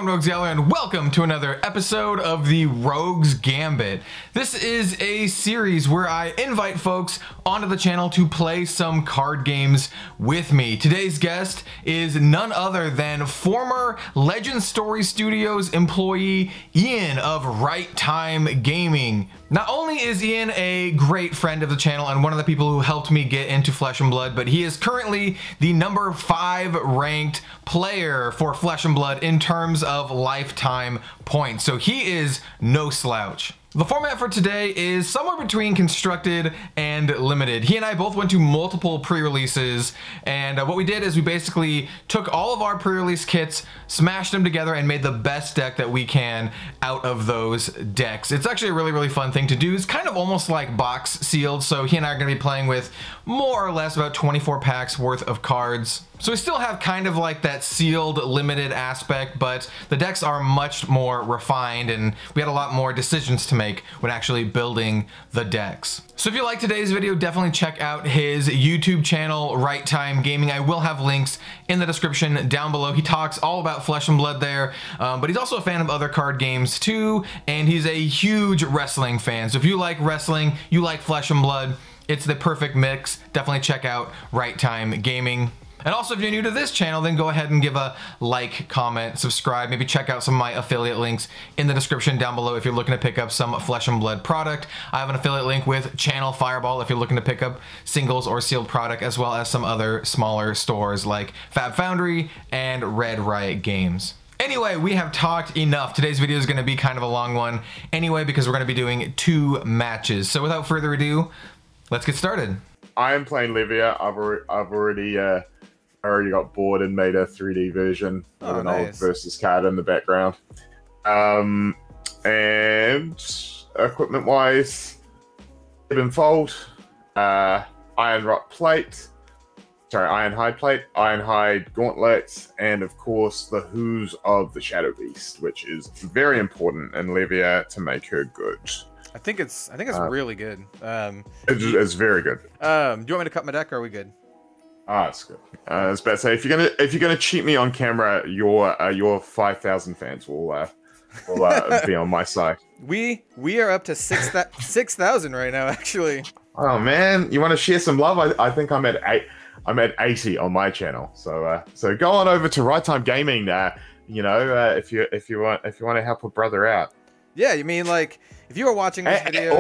I'm Rogues Gallery, and welcome to another episode of the Rogues Gambit. This is a series where I invite folks onto the channel to play some card games with me. Today's guest is none other than former Legend Story Studios employee Ian of Right Time Gaming. Not only is Ian a great friend of the channel and one of the people who helped me get into Flesh and Blood, but he is currently the number 5 ranked player for Flesh and Blood in terms of lifetime points. So he is no slouch. The format for today is somewhere between constructed and limited. He and I both went to multiple pre-releases, and what we did is we basically took all of our pre-release kits, smashed them together, and made the best deck that we can out of those decks. It's actually a really fun thing to do. It's kind of almost like box sealed, so he and I are going to be playing with more or less about 24 packs worth of cards. So we still have kind of like that sealed limited aspect, but the decks are much more refined and we had a lot more decisions to make when actually building the decks. So if you like today's video, definitely check out his YouTube channel, Right Time Gaming. I will have links in the description down below. He talks all about Flesh and Blood there, but he's also a fan of other card games too, and he's a huge wrestling fan. So if you like wrestling, you like Flesh and Blood, it's the perfect mix. Definitely check out Right Time Gaming. And also, if you're new to this channel, then go ahead and give a like, comment, subscribe, maybe check out some of my affiliate links in the description down below if you're looking to pick up some Flesh and Blood product. I have an affiliate link with Channel Fireball if you're looking to pick up singles or sealed product, as well as some other smaller stores like Fab Foundry and Red Riot Games. Anyway, we have talked enough. Today's video is going to be kind of a long one anyway, because we're going to be doing 2 matches. So without further ado, let's get started. I am playing Livia. I've already got bored and made a 3D version with an old versus card in the background. And equipment wise, Ibn Fold, Ironhide plate, Ironhide gauntlets, and of course the Hooves of the Shadow Beast, which is very important in Livia to make her good. I think it's really good. It's very good. Do you want me to cut my deck, or are we good? Ah, it's good. I was about to say, if you're gonna cheat me on camera, your 5,000 fans will be on my side. We are up to 6,000 right now, actually. Oh man, you want to share some love? I think I'm at 80 on my channel. So so go on over to Right Time Gaming. You know, if you want to help a brother out. Yeah, you mean like if you were watching this video.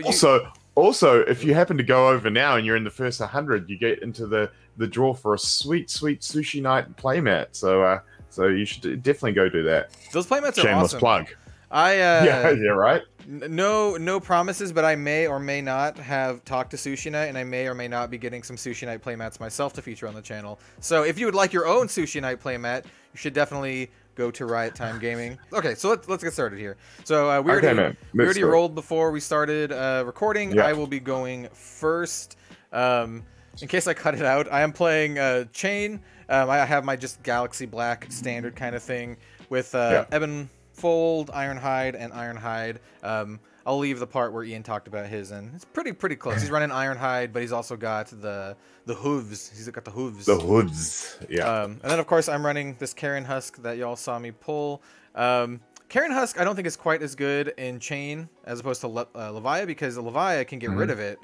Also, if you happen to go over now and you're in the first 100, you get into the draw for a sweet Sushi Night playmat. So you should definitely go do that. Those playmats are shameless awesome. Plug. Yeah, right. No promises, but I may or may not have talked to Sushi Night, and I may or may not be getting some Sushi Night playmats myself to feature on the channel. So if you would like your own Sushi Night playmat, you should definitely go to Riot Time Gaming. Okay, so let's get started here. So we already rolled before we started recording. Yeah. I will be going first. In case I cut it out, I am playing Chain. I have my just Galaxy Black standard kind of thing with Ebon Fold, Ironhide, and Ironhide. I'll leave the part where Ian talked about his, and it's pretty close. He's running Ironhide, but he's also got the hooves. He's got the hooves. The hooves, yeah. And then, of course, I'm running this Carrion Husk that y'all saw me pull. Carrion Husk, I don't think is quite as good in Chain as opposed to Levia, because Levia can get rid of it.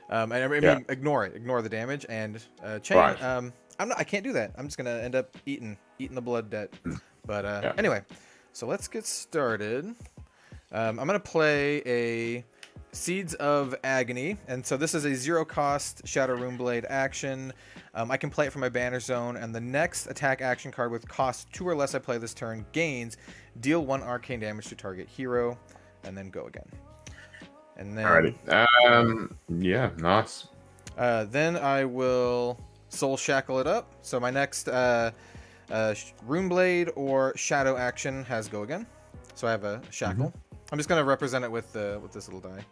I mean, ignore the damage. And Chain, right. I can't do that. I'm just gonna end up eating the blood debt. But anyway, so let's get started. I'm gonna play a Seeds of Agony, and so this is a 0-cost Shadow Runeblade action. I can play it from my banner zone, and the next attack action card with cost 2 or less I play this turn gains deal 1 arcane damage to target hero, and then go again. And then, alrighty. Yeah, nice. Then I will Soul Shackle it up. So my next Runeblade or Shadow action has go again. So I have a Shackle. I'm just gonna represent it with this little die.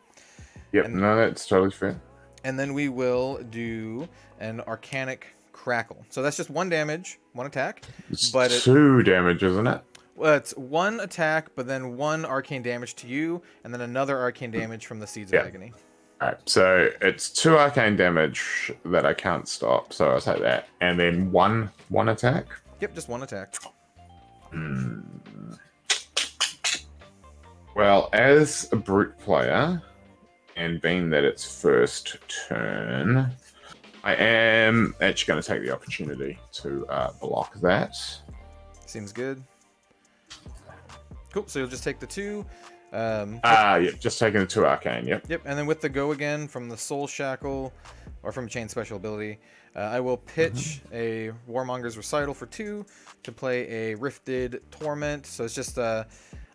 Yep, no, that's totally fair. And then we will do an Arcanic Crackle. So that's just 1 damage, 1 attack. It's 2 damage, isn't it? Well, it's 1 attack, but then 1 arcane damage to you, and then another arcane damage from the Seeds of Agony. Alright, so it's 2 arcane damage that I can't stop, so I'll say that. And then one attack? Yep, just 1 attack. Well, as a brute player, and being that it's first turn, I am actually going to take the opportunity to block that. Seems good. Cool. So you'll just take the 2. Yeah, just taking the 2 arcane. Yep. Yep. And then with the go again from the Soul Shackle, or from Chain special ability, I will pitch a Warmonger's Recital for 2 to play a Rifted Torment. So it's just I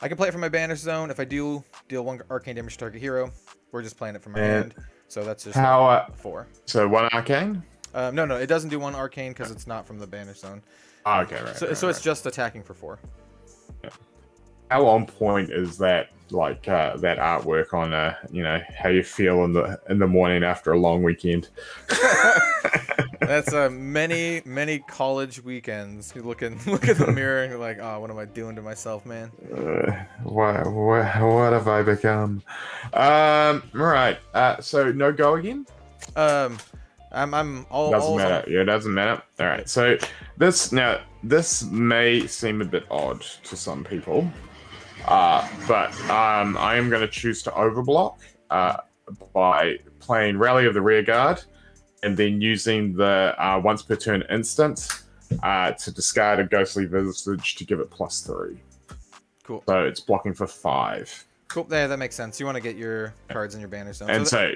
can play it from my Banish Zone. If I do deal 1 arcane damage to target hero, we're just playing it from my hand. So that's just how 4. So 1 arcane? No, it doesn't do 1 arcane because it's not from the Banish Zone. Oh, okay, right. So it's just attacking for 4. Yeah. How on point is that? Like that artwork on you know, how you feel in the morning after a long weekend. That's many college weekends. You look in the mirror and you're like, oh, what am I doing to myself, man? What have I become? Right. So no go again. I'm all doesn't matter. Yeah, it doesn't matter. All right. So this may seem a bit odd to some people. But I am going to choose to overblock by playing Rally of the Rearguard and then using the once per turn instant to discard a Ghostly Visage to give it +3. Cool. So it's blocking for 5. Cool. Yeah, that makes sense. You want to get your cards in your Banish Zone. And so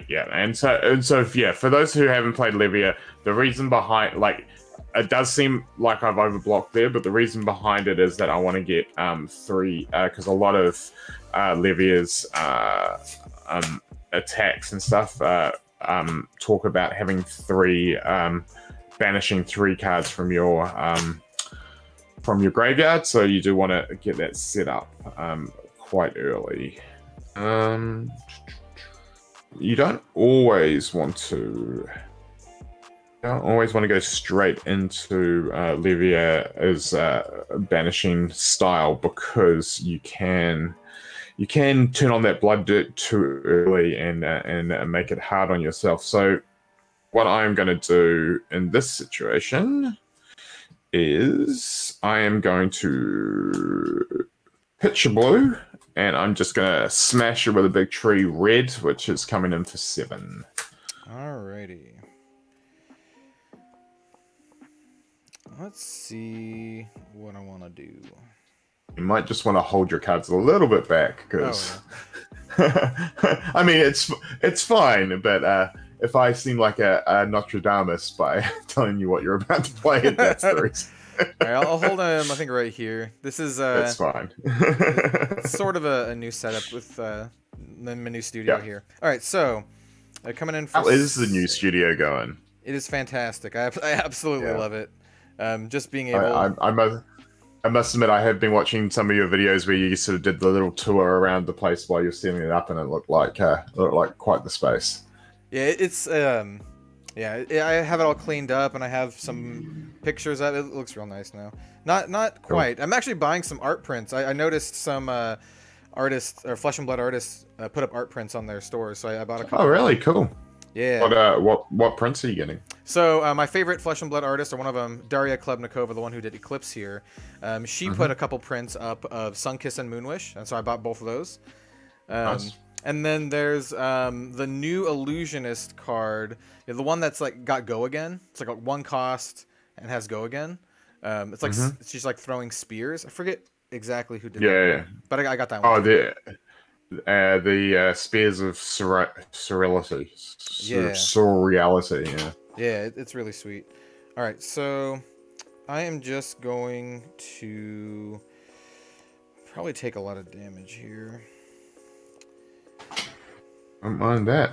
for those who haven't played Livia, the reason behind, like, it does seem like I've overblocked there, but the reason behind it is that I want to get 3, because a lot of Livia's attacks and stuff talk about having 3, banishing 3 cards from your graveyard, so you do want to get that set up quite early. You don't always want to go straight into Livia as banishing style, because you can turn on that blood dirt too early and make it hard on yourself. So what I'm going to do in this situation is I am going to pitch a blue, and I'm just going to smash it with a big tree red, which is coming in for 7. Alrighty. Let's see what I want to do. You might just want to hold your cards a little bit back, because I mean, it's fine, but if I seem like a Nostradamus by telling you what you're about to play, that's the reason. All right, I'll hold him, I think, right here. This is that's fine. It's sort of a new setup with my new studio here. All right, so coming in. How is the new studio going? It is fantastic. I absolutely love it. Just being able. I must admit, I have been watching some of your videos where you sort of did the little tour around the place while you're setting it up, and it looked like quite the space. Yeah, it's yeah, I have it all cleaned up, and I have some pictures of it. It looks real nice now. Not quite. Cool. I'm actually buying some art prints. I noticed some artists, or Flesh and Blood artists, put up art prints on their stores, so I bought a couple. Oh, really? Cool. Yeah. What prints are you getting? So my favorite Flesh and Blood artist, or one of them, Daria Klebnikova, the one who did Eclipse here, she put a couple prints up of Sunkiss and Moonwish, and so I bought both of those. Nice. And then there's the new Illusionist card, the one that's like got Go Again. It's like a 1 cost and has Go Again. It's like she's like throwing spears. I forget exactly who did that. Yeah. But I got that one. Oh, the Spears of Surreality. Surreality, yeah. Yeah, it's really sweet. All right, so I am just going to probably take a lot of damage here. I don't mind that.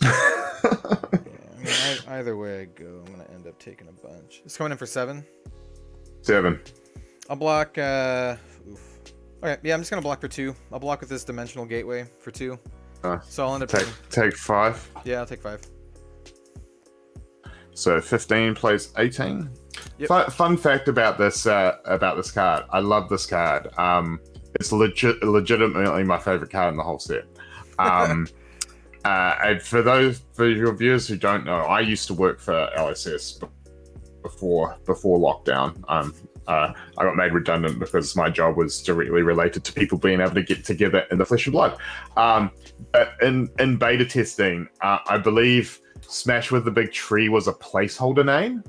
Yeah, I mean, either way I go, I'm going to end up taking a bunch. It's coming in for 7. 7. I'll block... Oof. Okay, yeah, I'm just going to block for 2. I'll block with this Dimensional Gateway for 2. So I'll end up take 5. Yeah, I'll take 5. So 15 plays 18. Yep. Fun fact about this card. I love this card. It's legitimately my favorite card in the whole set. And for your viewers who don't know, I used to work for LSS before lockdown. I got made redundant because my job was directly related to people being able to get together in the flesh and blood. But in beta testing, I believe Smash with the Big Tree was a placeholder name.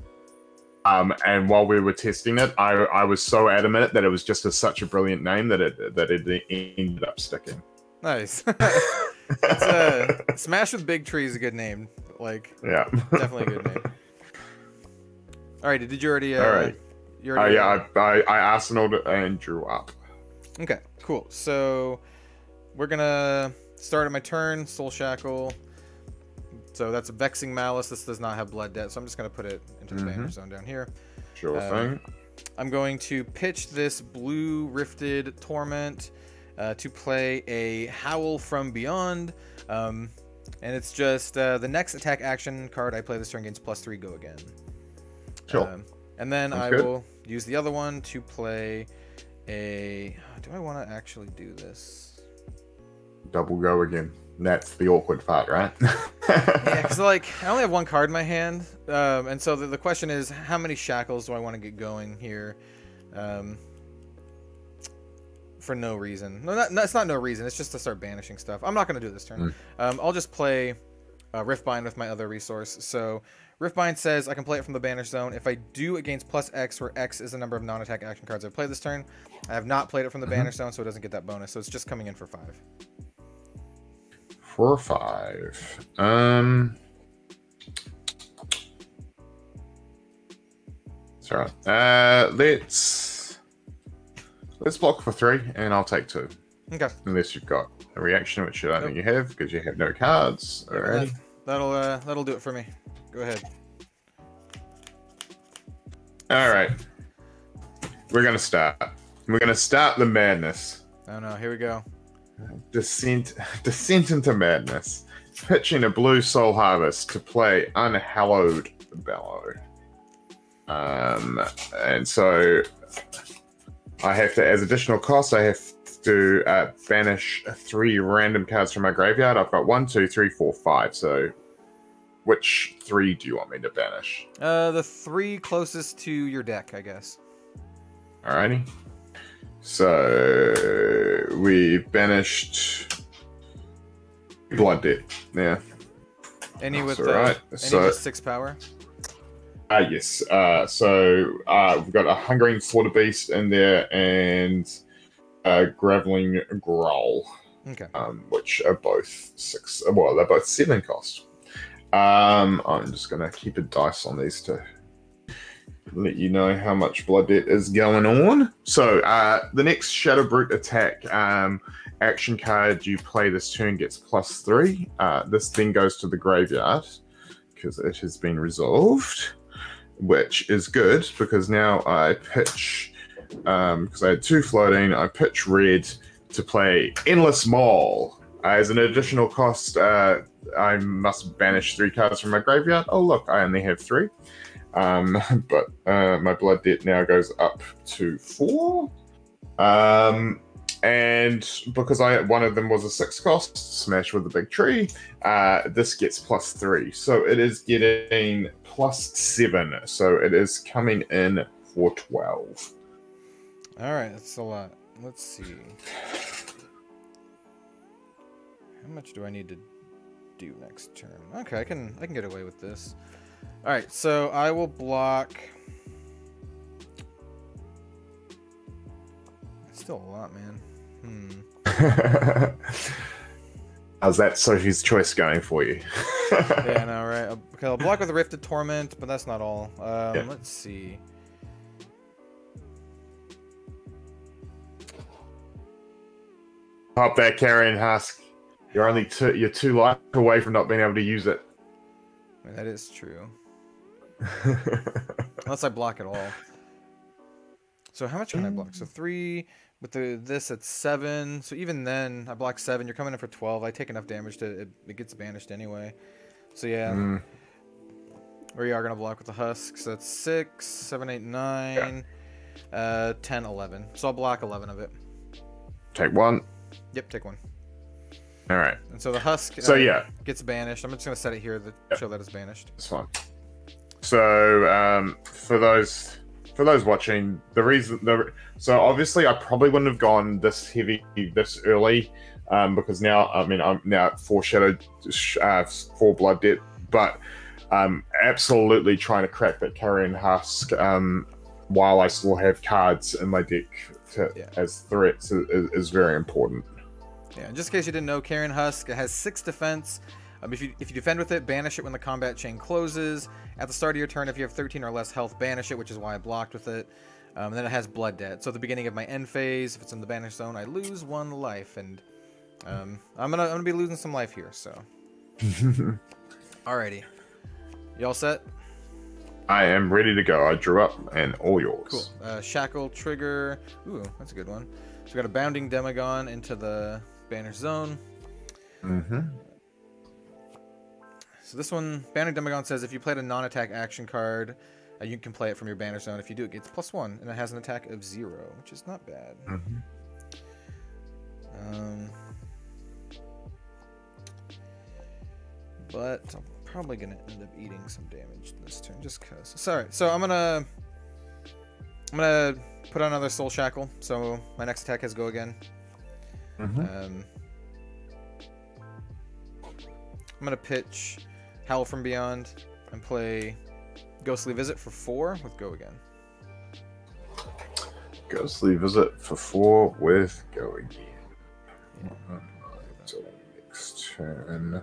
And while we were testing it, I was so adamant that it was just such a brilliant name that it ended up sticking. Nice. Smash with Big Tree is a good name. Like, yeah, definitely a good name. All right, did you already? All right. I arsenaled it and drew up. Okay, cool. So we're gonna start at my turn. Soul Shackle. So that's a Vexing Malice. This does not have Blood Debt, so I'm just gonna put it into the banner zone down here. Sure thing. I'm going to pitch this blue Rifted Torment to play a Howl from Beyond. And it's just the next attack action card I play this turn gains +3, go again. Sure. And then Sounds I good. will use the other one to play a... Do I want to actually do this? Double go again. That's the awkward part, right? Yeah, because like, I only have one card in my hand. And so the question is, how many shackles do I want to get going here? For no reason. No, it's not no reason. It's just to start banishing stuff. I'm not going to do it this turn. I'll just play Riftbind with my other resource. So Riftbind says I can play it from the banish zone. If I do, it gains +X, where X is the number of non-attack action cards I play this turn. I have not played it from the banish zone, so it doesn't get that bonus. So it's just coming in for 5. 4 or 5. Sorry. Let's block for 3, and I'll take 2. Okay. Unless you've got a reaction, which I don't think you have, because you have no cards. Alrighty. That'll do it for me. Go ahead. Alright. We're gonna start. We're gonna start the madness. Oh no, here we go. Descent into madness. Pitching a blue Soul Harvest to play Unhallowed Bellow. And so I have to, as additional cost, I have to banish 3 random cards from my graveyard. I've got 1, 2, 3, 4, 5. So which 3 do you want me to banish? The 3 closest to your deck, I guess. Alrighty. So we banished Blood Debt. Yeah. Any with right. any with 6 power? Yes. So we've got a Hungering Slaughter Beast in there and a Graveling Growl. Okay. Which are both 6. Well, they're both 7 cost. I'm just gonna keep a dice on these to let you know how much Blood Debt is going on. So the next Shadow Brute attack action card you play this turn gets +3. This then goes to the graveyard because it has been resolved, which is good because now I pitch, because I had 2 floating, I pitch red to play Endless Maul. As an additional cost, I must banish 3 cards from my graveyard. Oh look, I only have 3. But my Blood Debt now goes up to 4. And because one of them was a 6 cost, Smash with the Big Tree, this gets +3. So it is getting +7. So it is coming in for 12. All right, that's a lot. Let's see. How much do I need to do next turn? Okay, I can get away with this. All right, so I will block. It's still a lot, man. How's that Sophie's Choice going for you? Yeah, I know, right? Okay, I'll block with a Rifted Torment, but that's not all. Yeah. Let's see. Pop that Carrion Husk. You're only you're 2 life away from not being able to use it. I mean, that is true. Unless I block it all. So how much can I block? So 3 with this at 7. So even then, I block 7. You're coming in for 12. I take enough damage to it gets banished anyway. So yeah, we are gonna block with the husks. That's 6, 7, 8, 9, 10, 11. So I'll block 11 of it. Take 1. Yep, take 1. All right. And so the husk So yeah, gets banished. I'm just gonna set it here to show that it's banished. that's fine. So for those watching, so obviously I probably wouldn't have gone this heavy this early, because now I'm now at 4 Shadow, 4 Blood Debt, but absolutely trying to crack that Carrion Husk while I still have cards in my deck as threats is very important. Yeah, and just in case you didn't know, Carrion Husk has 6 defense. If you defend with it, banish it when the combat chain closes. At the start of your turn, if you have 13 or less health, banish it, which is why I blocked with it. And then it has Blood Debt. So at the beginning of my end phase, if it's in the banish zone, I lose 1 life, and I'm gonna be losing some life here. So, alrighty, you all set? I am ready to go. I drew up, and all yours. Cool. Shackle trigger. Ooh, that's a good one. So we got a Bounding Demagon into the banish zone. So this one, Bounding Demagon says if you played a non-attack action card, you can play it from your banish zone. If you do, it gets +1, and it has an attack of 0, which is not bad. But I'm probably gonna end up eating some damage this turn, just cause. Sorry. So I'm gonna put on another Soul Shackle. So my next attack has Go Again. I'm gonna pitch Howl from Beyond and play Ghostly Visit for 4 with Go Again. Ghostly Visit for 4 with Go Again. So next turn.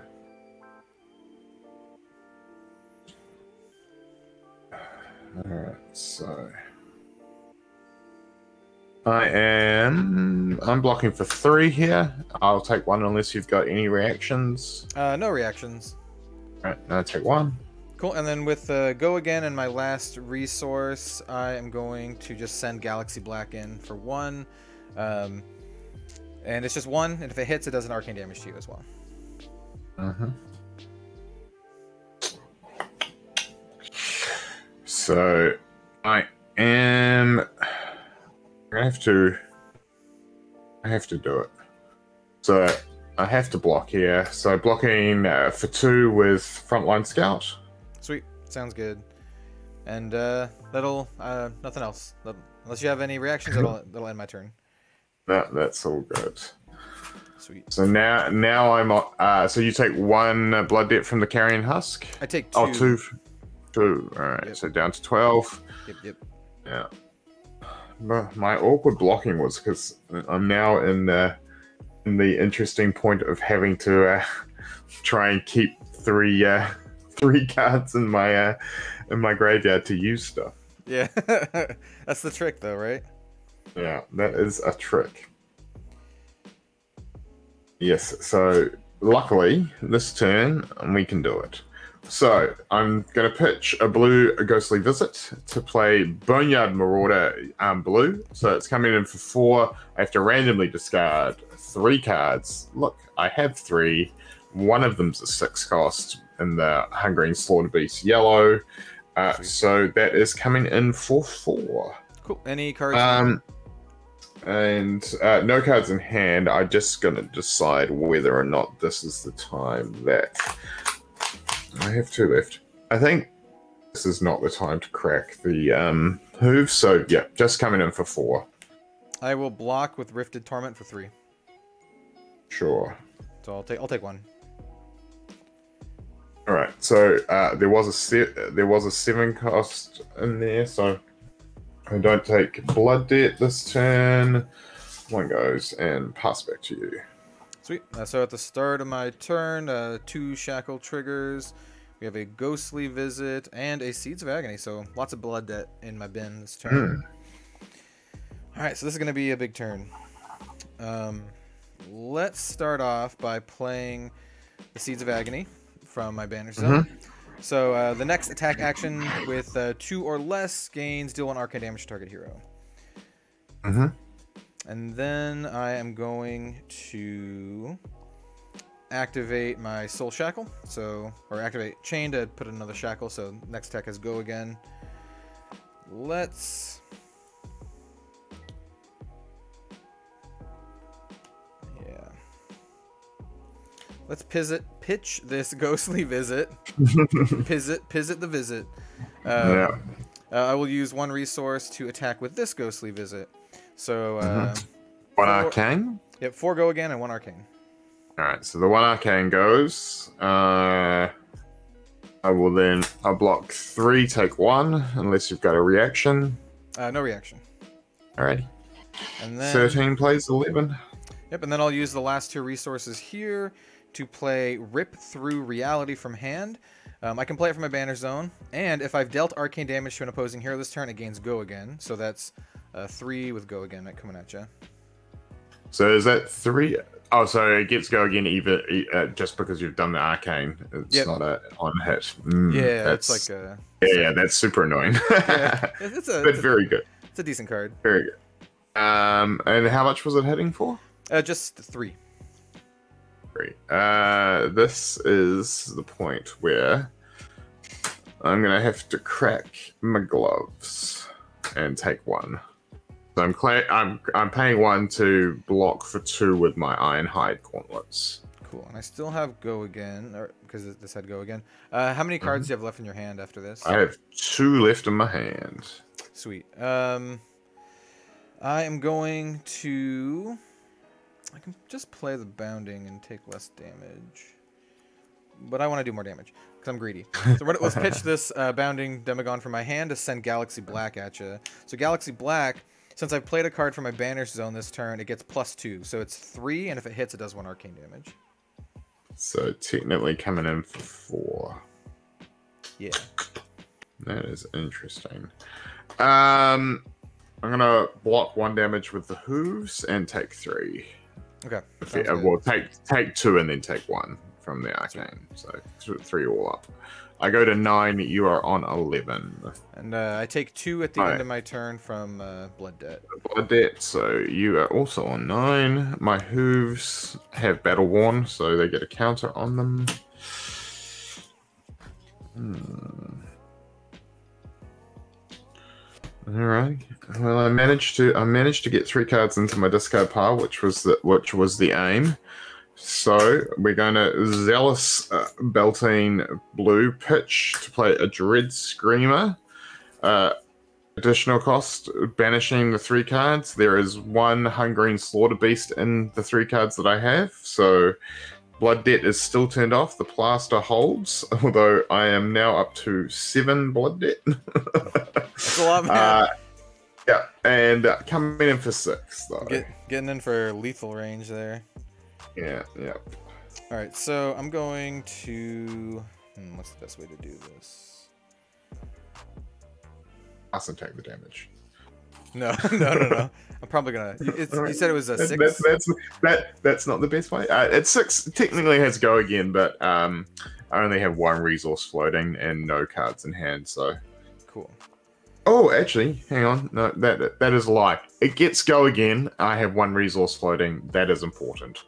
Alright, so I'm blocking for 3 here. I'll take 1 unless you've got any reactions. No reactions. Alright, now take 1. Cool, and then with Go Again and my last resource, I am going to just send Galaxy Black in for 1. And it's just 1, and if it hits, it does an arcane damage to you as well. So I have to do it. So I have to block here. So blocking for 2 with Frontline Scout. Sweet, sounds good. And that'll nothing else. Unless you have any reactions, that'll end my turn. That's all good. Sweet. So now I'm so you take 1 Blood Debt from the Carrion Husk. I take 2. Oh, 2. All right, Yep. so down to 12. Yep. Yeah. My awkward blocking was because I'm now in the interesting point of having to try and keep 3 cards in my graveyard to use stuff. Yeah, that's the trick, though, right? Yeah, that is a trick. Yes. So luckily, this turn we can do it. So I'm going to pitch a blue Ghostly Visit to play Boneyard Marauder blue. So it's coming in for 4. I have to randomly discard 3 cards. Look, I have 3. One of them's a 6 cost in the Hungering Slaughter Beast yellow. So that is coming in for 4. Cool. Any cards? And no cards in hand. I'm just going to decide whether or not this is the time that... I have 2 left. I think this is not the time to crack the hooves. So yeah, just coming in for 4. I will block with Rifted Torment for 3. Sure. So I'll take 1. All right. So there was a 7 cost in there. So I don't take Blood Debt this turn. 1 goes and pass back to you. Sweet. So at the start of my turn, 2 Shackle triggers. We have a Ghostly Visit and a Seeds of Agony. So lots of Blood Debt in my bin this turn. All right, so this is going to be a big turn. Let's start off by playing the Seeds of Agony from my banish zone. So the next attack action with 2 or less gains deal 1 arcane damage to target hero. And then I am going to activate my Soul Shackle, or activate Chain to put another Shackle, so next attack has Go Again. Let's pitch this Ghostly Visit. Pizzit the Visit. Yeah. I will use 1 resource to attack with this Ghostly Visit. So, 1 arcane. Yep, 4 go again and 1 arcane. All right, so the 1 arcane goes. I'll block 3, take 1, unless you've got a reaction. No reaction. Alrighty. And then 13 plays 11. Yep, and then I'll use the last 2 resources here to play Rip Through Reality from hand. I can play it from my banner zone, and if I've dealt arcane damage to an opposing hero this turn, it gains Go Again. So that's 3 with Go Again coming at you. So is that 3? Oh, so it gets Go Again even just because you've done the arcane. It's not a on hit. Yeah, that's it's like a... Yeah, that's super annoying. Yeah, but very good. It's a decent card. Very good. And how much was it hitting for? Just 3. 3. This is the point where I'm gonna have to crack my gloves and take 1. So I'm paying 1 to block for 2 with my Ironhide gauntlets. Cool, and I still have Go Again, or because this had Go Again. How many cards do you have left in your hand after this? I have 2 left in my hand. Sweet. I am going to... I can just play the Bounding and take less damage. But I want to do more damage, because I'm greedy. So let's pitch this Bounding Demagon from my hand to send Galaxy Black at you. So Galaxy Black, since I've played a card from my Banish Zone this turn, it gets +2. So it's 3, and if it hits, it does 1 arcane damage. So technically coming in for 4. Yeah. That is interesting. I'm gonna block 1 damage with the hooves and take 3. Okay. Well, take 2 and then take 1 from the arcane. So 3 all up. I go to 9. You are on 11. And I take 2 at the end of my turn from Blood Debt. Blood Debt. So you are also on 9. My hooves have Battle Worn, so they get a counter on them. Alright. Well, I managed to get 3 cards into my discard pile, which was the aim. So we're going to Zealous Beltane Blue pitch to play a Dread Screamer. Additional cost, banishing the 3 cards. There is 1 Hungering Slaughter Beast in the 3 cards that I have. So Blood Debt is still turned off. The Plaster holds, although I am now up to 7 Blood Debt. That's a lot, man. Yeah, and coming in for 6, though. Getting in for lethal range there. Yeah. Alright, so I'm going to... what's the best way to do this? Awesome, take the damage. No. I'm probably gonna... You said it was a 6? That's not the best way. It's 6. Technically has Go Again, but I only have 1 resource floating and no cards in hand, so... Cool. Oh, actually, hang on. No, that is a lie. It gets Go Again. I have 1 resource floating. That is important.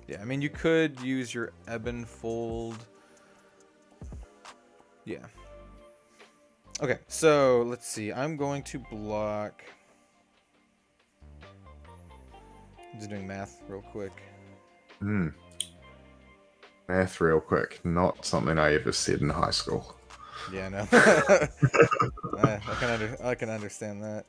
Yeah, I mean, you could use your Ebon Fold. Yeah. Okay, so let's see. I'm going to block... Just doing math real quick. Math real quick. Not something I ever said in high school. Yeah, no. I can understand that.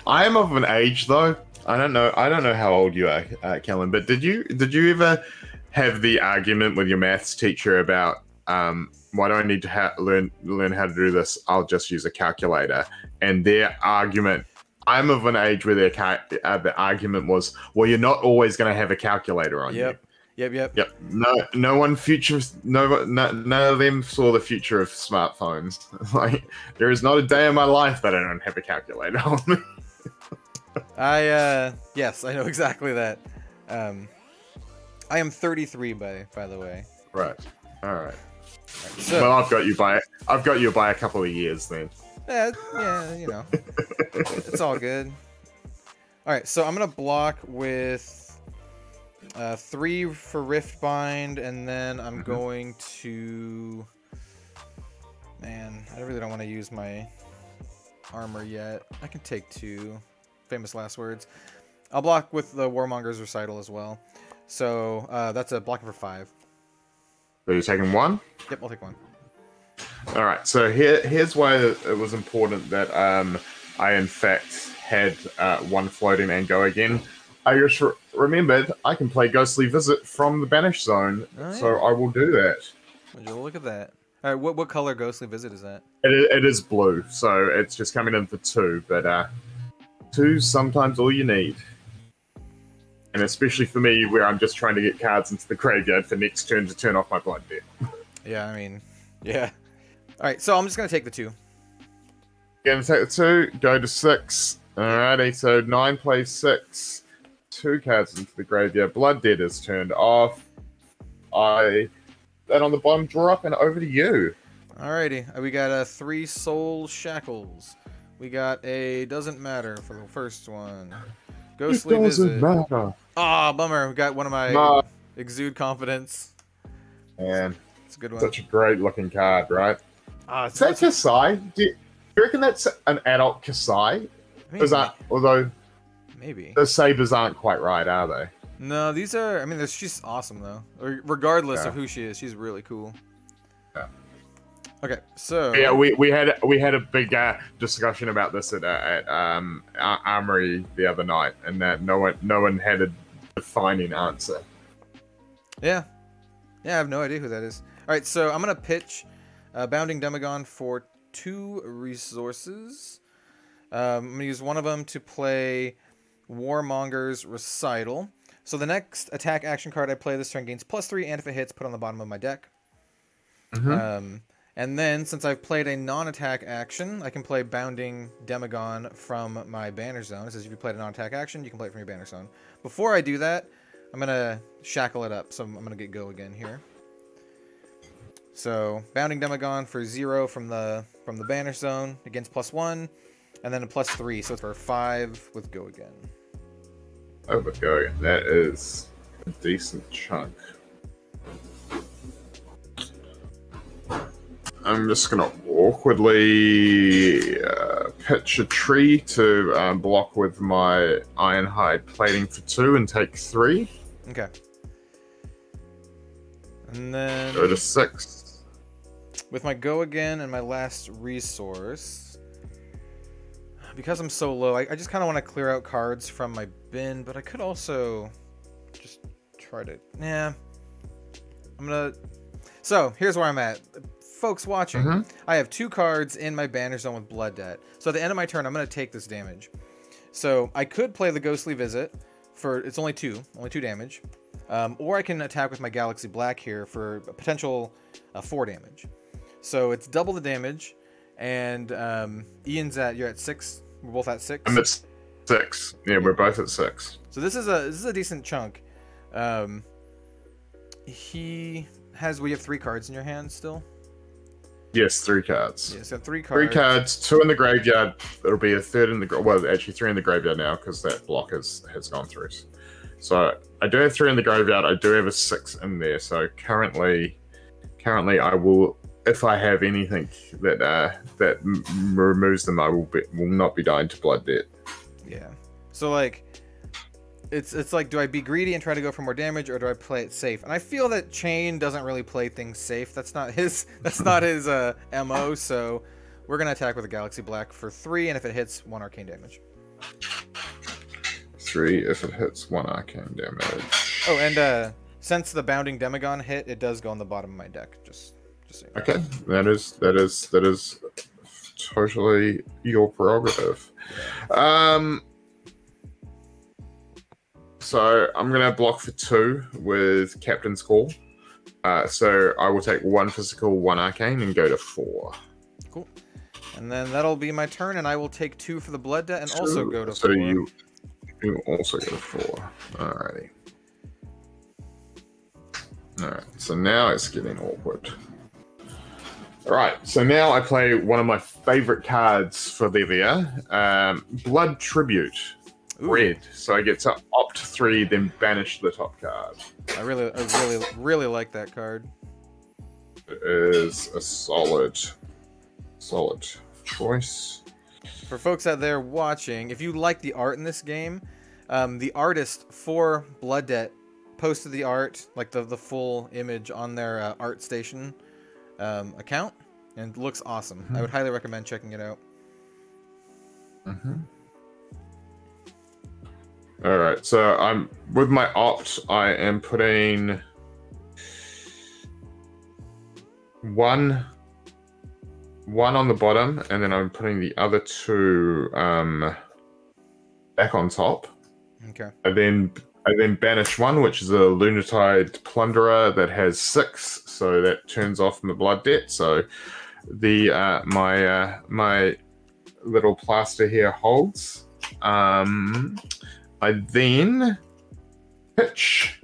I am of an age, though. I don't know how old you are, Kellen, but did you ever have the argument with your maths teacher about why do I need to learn how to do this? I'll just use a calculator. And their argument, I'm of an age where the argument was, well, you're not always going to have a calculator on you. Yep. None of them saw the future of smartphones. Like, there is not a day in my life that I don't have a calculator on me. Yes, I know exactly that. I am 33 by the way. Right. All right. So, well, I've got you by a couple of years then. Yeah, you know. It's all good. All right, so I'm gonna block with 3 for Riftbind, and then I'm going to... Man, I really don't want to use my armor yet. I can take 2. Famous last words. I'll block with the Warmonger's Recital as well. So that's a blocking for 5. So you're taking 1? Yep, I'll take 1. All right. So here's why it was important that I in fact had one floating and go again. I just remembered I can play Ghostly Visit from the Banish Zone, so I will do that. Would you look at that? All right, what color Ghostly Visit is that? It is blue, so it's just coming in for 2, but 2's sometimes all you need. And especially for me, where I'm just trying to get cards into the graveyard for next turn to turn off my Blood Debt. Yeah, I mean, yeah. All right, so I'm just going to take the 2. Gonna take the 2, go to 6. Alrighty, so 9 plays 6. 2 cards into the graveyard. Blood Debt is turned off. Then on the bottom, draw up and over to you. Alrighty, we got 3 Soul Shackles. We got a Doesn't Matter for the first one. Ghostly Visit. Matter. Ah, bummer. We got one of my Exude Confidence. Man, it's a good one. Such a great looking card, right? Is that Kasai? Do you reckon that's an adult Kasai? Although maybe the sabers aren't quite right, are they? No, these are. I mean, she's awesome though. Regardless of who she is, she's really cool. Yeah. Okay, so yeah, we had a big discussion about this at Armory the other night, and that no one had a defining answer. Yeah, I have no idea who that is. All right, so I'm gonna pitch Bounding Demagon for 2 resources. I'm gonna use one of them to play Warmonger's Recital. So the next attack action card I play this turn gains +3, and if it hits, put on the bottom of my deck. Mm-hmm. And then, since I've played a non-attack action, I can play Bounding Demagon from my Banner Zone. It says if you played a non-attack action, you can play it from your Banner Zone. Before I do that, I'm going to shackle it up. So I'm going to get go again here. So, Bounding Demagon for 0 from the Banner Zone against +1, and then a +3, so it's for 5 with go again. Oh, with go again. That is a decent chunk. I'm just going to awkwardly pitch a tree to block with my Ironhide Plating for 2 and take 3. Okay. And then go to 6. With my go again and my last resource, because I'm so low, I just kind of want to clear out cards from my bin, but I could also just try to... Yeah. I'm going to... So, here's where I'm at. Folks watching, I have 2 cards in my Banner Zone with Blood Debt. So at the end of my turn, I'm going to take this damage. So I could play the Ghostly Visit for... It's only 2 damage. Or I can attack with my Galaxy Black here for a potential 4 damage. So it's double the damage, and Ian's you're at 6. We're both at 6. I'm at 6. Yeah, we're both at 6. So this is a decent chunk. We have 3 cards in your hand still. Yes, 3 cards. Yeah, so 3 cards. 3 cards, 2 in the graveyard. It'll be a 3rd in the well, actually 3 in the graveyard now because that block has gone through. So I do have 3 in the graveyard. I do have a 6 in there. So currently I will, if I have anything that removes them, I will not be dying to Blood Debt. Yeah. So like, it's like, do I be greedy and try to go for more damage, or do I play it safe? And I feel that Chain doesn't really play things safe. That's not his MO. So we're gonna attack with a Galaxy Black for 3, and if it hits, 1 arcane damage. 3 if it hits, 1 arcane damage. Oh, and since the Bounding Demagon hit, it does go on the bottom of my deck. Just so you know. Okay, that is totally your prerogative. Yeah. So I'm going to block for 2 with Captain's Call. So I will take 1 physical, 1 arcane, and go to 4. Cool. And then that'll be my turn, and I will take 2 for the Blood Debt and also go to 4. So you also go to 4. Alrighty. Alright, so now it's getting awkward. Alright, so now I play one of my favorite cards for Levia, Blood Tribute. Ooh. Red, so I get to opt 3, then banish the top card. I really like that card. It is a solid choice. For folks out there watching, if you like the art in this game, the artist for Blood Debt posted the art, like the full image, on their ArtStation account. and it looks awesome. I would highly recommend checking it out. All right, so I'm with my opt. I am putting one on the bottom, and then I'm putting the other two back on top. Okay. I then banish one, which is a Lunatide Plunderer that has 6, so that turns off my blood debt. So the my little plaster here holds. I then pitch,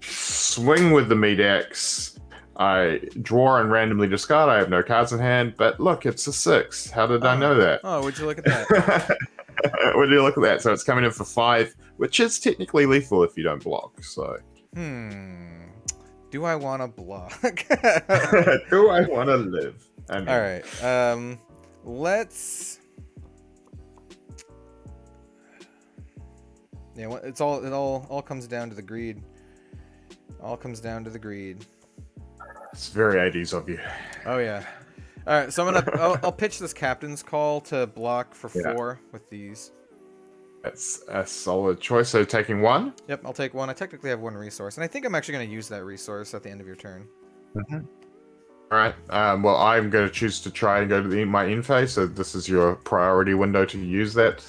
swing with the meat axe. I draw and randomly discard. I have no cards in hand, but look, it's a 6. How did I know that? Oh, would you look at that? Would you look at that? So it's coming in for 5, which is technically lethal if you don't block. So, do I want to block? do I want to live? All right. Let's. Yeah, it all comes down to the greed. All comes down to the greed. It's very 80s of you. Oh yeah. All right, so I'll pitch this captain's call to block for 4 with these. That's a solid choice. So taking 1. Yep, I'll take 1. I technically have 1 resource, and I think I'm actually going to use that resource at the end of your turn. All right. Well, I'm going to choose to try and go to my in phase. So this is your priority window to use that.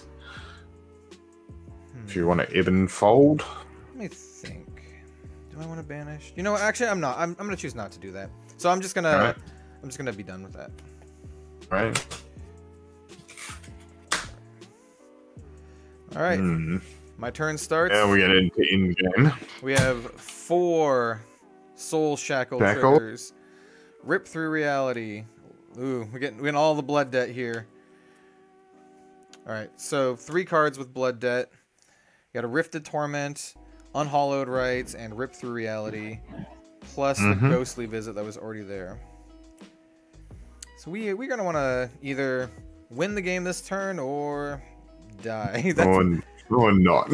If you want to ebb and fold. Let me think. Do I want to banish? You know what? Actually, I'm not. I'm going to choose not to do that. So I'm just going to be done with that. All right. All right. My turn starts. And we get into in game. We have 4 soul shackle triggers. Rip through reality. Ooh, we're getting all the blood debt here. All right. So 3 cards with blood debt. You got a Rifted Torment, Unhallowed Rites, and Rip Through Reality, plus the Ghostly Visit that was already there. So we're gonna want to either win the game this turn or die. Or not.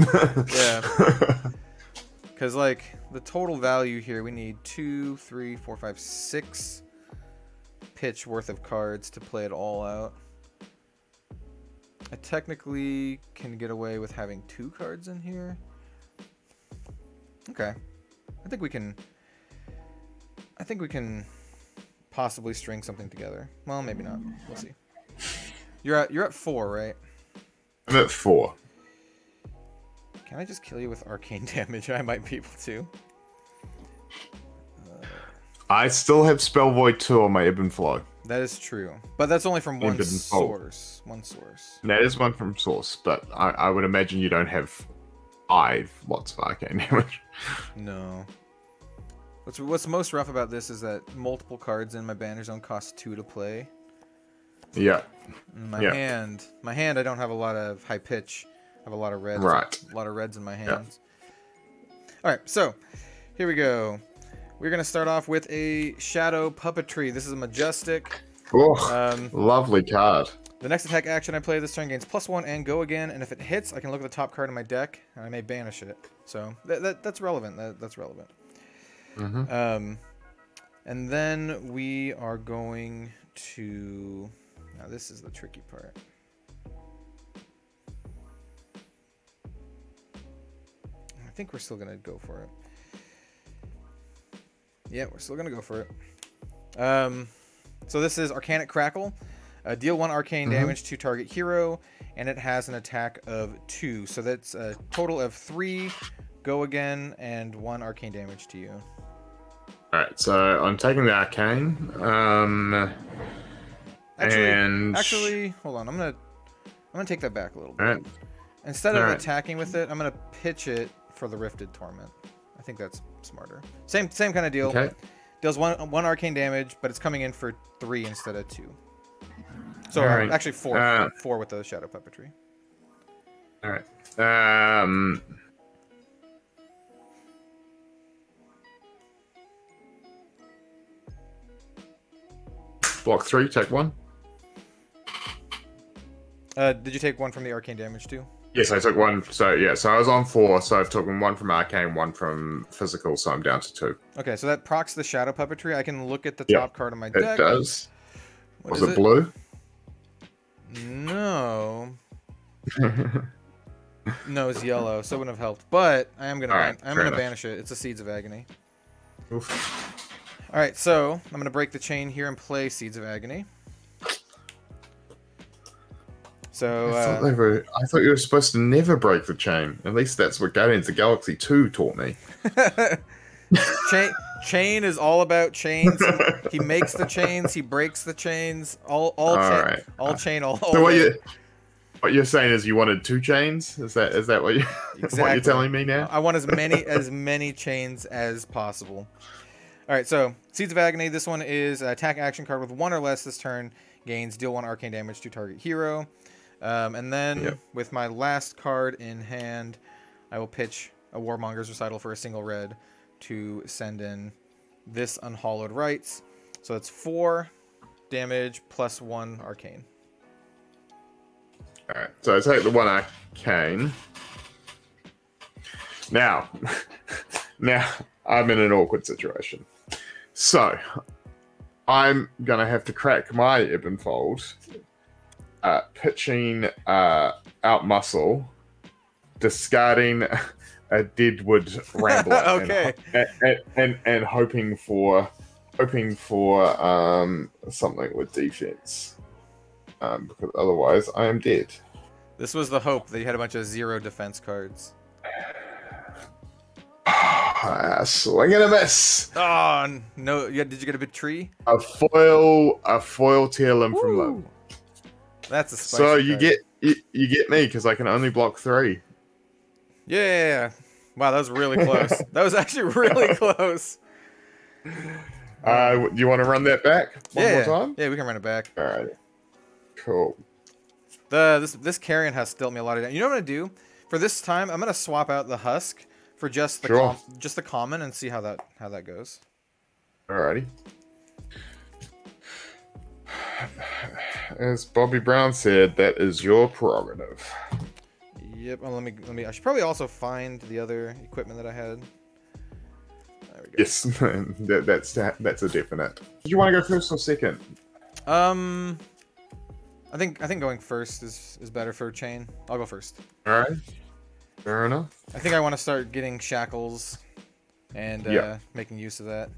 Yeah. Because like the total value here, we need 2, 3, 4, 5, 6 pitch worth of cards to play it all out. I technically can get away with having 2 cards in here. Okay. I think we can possibly string something together. Well, maybe not. We'll see. You're at 4, right? I'm at 4. Can I just kill you with arcane damage? I might be able to. I still have Spell Void 2 on my Ebb and Flow. That is true. But that's only from one source. One source. That is one from source, but I would imagine you don't have 5 lots of arcane damage. No. What's most rough about this is that multiple cards in my banner zone cost 2 to play. Yeah. My hand, I don't have a lot of high pitch. I have a lot of reds. Right. A lot of reds in my hands. All right, so here we go. We're going to start off with a Shadow Puppetry. This is a Majestic. Oh, lovely card. The next attack action I play this turn gains +1 and go again, and if it hits, I can look at the top card in my deck, and I may banish it. So that's relevant. That's relevant. And then we are going to... Now this is the tricky part. I think we're still going to go for it. Yeah, we're still going to go for it. So this is Arcanic Crackle. Deal 1 arcane damage to target hero, and it has an attack of 2. So that's a total of 3 go again and 1 arcane damage to you. Alright, so I'm taking the arcane. Actually, hold on. I'm gonna take that back a little bit. Right. Instead of attacking with it, I'm gonna pitch it for the Rifted Torment. I think that's smarter. Same kind of deal. Okay. Deals one arcane damage, but it's coming in for 3 instead of 2. So actually 4. 4 with the Shadow Puppetry. All right. Block 3, take 1. Did you take 1 from the arcane damage too? Yes, I took 1. So I was on 4. So I've taken 1 from arcane, 1 from physical. So I'm down to 2. Okay, so that procs the Shadow Puppetry. I can look at the top card of my deck. It does. Was it blue? No. No, it's yellow, so it wouldn't have helped. But I am gonna banish it. It's a Seeds of Agony. Oof. All right, so I'm gonna break the chain here and play Seeds of Agony. So I thought you were supposed to never break the chain. At least that's what Guardians of the Galaxy 2 taught me. Chain is all about chains. He makes the chains. He breaks the chains. All chain. So what you're saying is you wanted 2 chains? Is that what you exactly. what you're telling me now? I want as many chains as possible. All right. So Seeds of Agony. This one is an attack action card with 1 or less this turn. Gains deal 1 arcane damage to target hero. And then with my last card in hand, I will pitch a Warmonger's Recital for a single red to send in this Unhallowed Rites. So it's 4 damage plus 1 arcane. Alright, so I take the 1 arcane. Now I'm in an awkward situation. So I'm gonna have to crack my Ebonfold, pitching out muscle, discarding a Deadwood Rambler, okay, and hoping for something with defense, because otherwise I am dead. This was the hope that you had a bunch of 0 defense cards. Swing and a miss. Oh no! Yeah, did you get a big tree? A foil Tear Limb from Low. That's a spicy so you card. you get me because I can only block 3. Yeah. Wow, that was really close. That was actually really close. Do you want to run that back one more time? Yeah, we can run it back. All right. Cool. This Carrion Husk dealt me a lot of damage. You know what I'm gonna do? For this time, I'm gonna swap out the Husk for just the common and see how that goes. Alrighty. As Bobby Brown said, that is your prerogative. Yep. Well, let me. I should probably also find the other equipment that I had. There we go. Yes, that's a definite. Do you want to go first or second? I think going first is better for chain. I'll go first. All right. Fair enough. I think I want to start getting shackles and making use of that.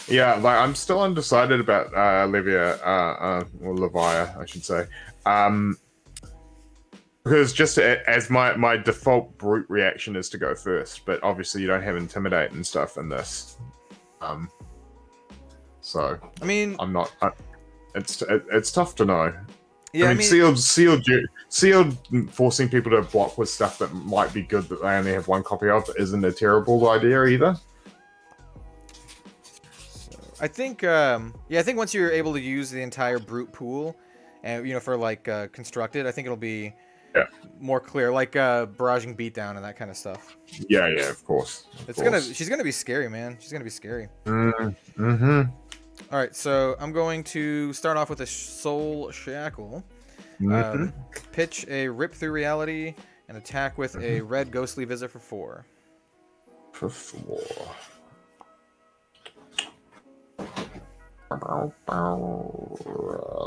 Yeah, like I'm still undecided about Levia, I should say. Because just as my default brute reaction is to go first, but obviously you don't have Intimidate and stuff in this. So I mean, I'm not. It's tough to know. Yeah, I mean, sealed forcing people to block with stuff that might be good that they only have 1 copy of isn't a terrible idea either. I think I think once you're able to use the entire brute pool, and for like constructed, I think it'll be more clear, like barraging beatdown and that kind of stuff. Yeah, of course. She's gonna be scary, man. She's gonna be scary. Mm-hmm. All right, so I'm going to start off with a Soul Shackle. Pitch a Rip Through Reality and attack with a red Ghostly Visit for 4. For 4.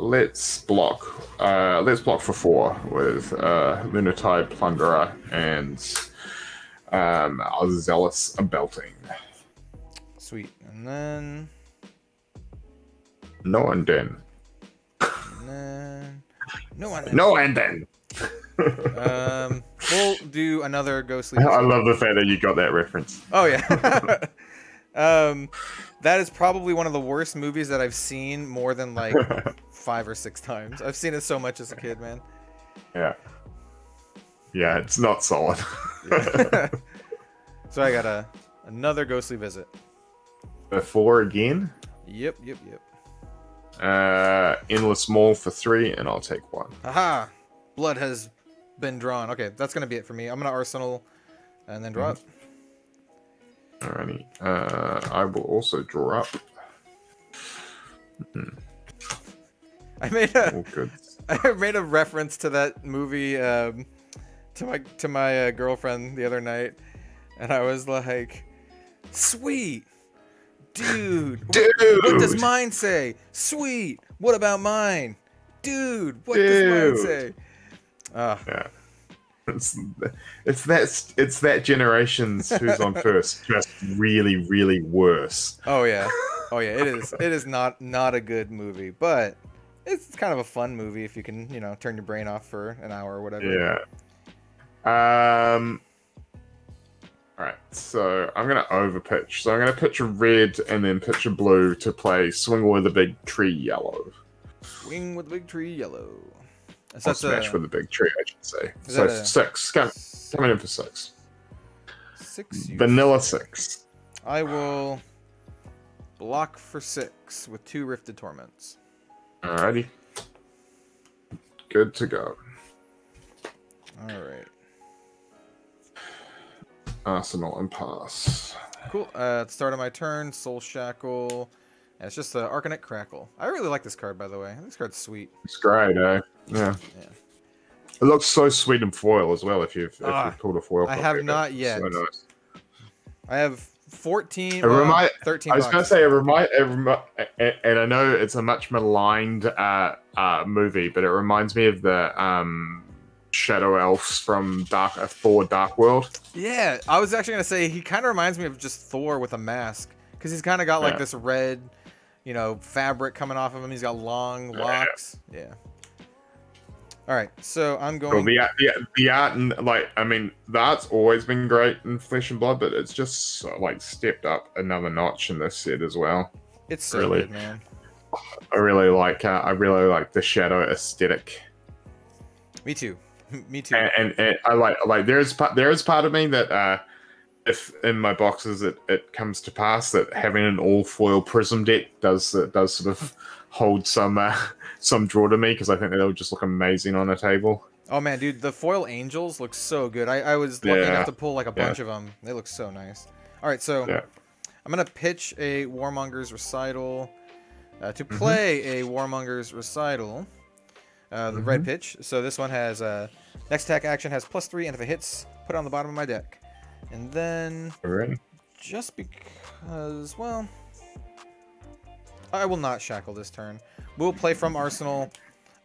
Let's block for 4 with Lunatide Plunderer and Zealous Belting. Sweet, and then no and then. No and then. We'll do another Ghostly. I love the fact that you got that reference. Oh yeah. That is probably one of the worst movies that I've seen more than like 5 or 6 times. I've seen it so much as a kid, man. Yeah, it's not solid. So I got another Ghostly Visit. 4 again? Yep. Endless Maul for 3, and I'll take 1. Aha! Blood has been drawn. Okay, that's gonna be it for me. I'm gonna Arsenal and then draw up. Alrighty. I will also draw up. I made a reference to that movie to my girlfriend the other night, and I was like, "Sweet, Dude, Dude. what does mine say? Sweet. What about mine? Dude, what does mine say? Yeah. It's that generation's Who's on First, just really, really worse. Oh yeah. Oh yeah, it is. It is not a good movie, but it's kind of a fun movie if you can, you know, turn your brain off for an hour or whatever. Yeah. All right, so I'm gonna overpitch. So I'm gonna pitch a red and then pitch a blue to play Swing with a Big Tree Yellow. Swing with a Big Tree Yellow. Or Smash with a Big Tree, I should say. So 6. Coming in for 6. 6. Vanilla 6. I will block for 6 with 2 Rifted Torments. Alrighty. Good to go. Alright. Arsenal and pass. Cool. At the start of my turn, Soul Shackle. And it's just the Arcanite Crackle. I really like this card, by the way. This card's sweet. It's great, eh? Yeah. It looks so sweet in foil as well if you've pulled a foil. I have not yet. So nice. I have 14, 13 I was going to say, and I know it's a much maligned movie, but it reminds me of the Shadow Elves from Thor Dark World. Yeah, I was actually going to say, he kind of reminds me of just Thor with a mask. Because he's kind of got like this red, you know, fabric coming off of him. He's got long locks. Yeah. All right, so I'm going. Well, the art and like, I mean, the art's always been great in Flesh and Blood, but it's just like stepped up another notch in this set as well. It's so really good, man. I really like the shadow aesthetic. Me too. Me too. And I like there is part of me that if in my boxes it comes to pass that having an all foil prism deck does sort of hold some draw to me, because I think they'll just look amazing on a table. Oh man, dude, the foil angels look so good. I was lucky enough to pull like a bunch of them. They look so nice. All right, so I'm gonna pitch a Warmonger's Recital to play a Warmonger's Recital. The red pitch. So this one has next attack action has +3, and if it hits, put it on the bottom of my deck. And then just because, well, I will not shackle this turn. We'll play from Arsenal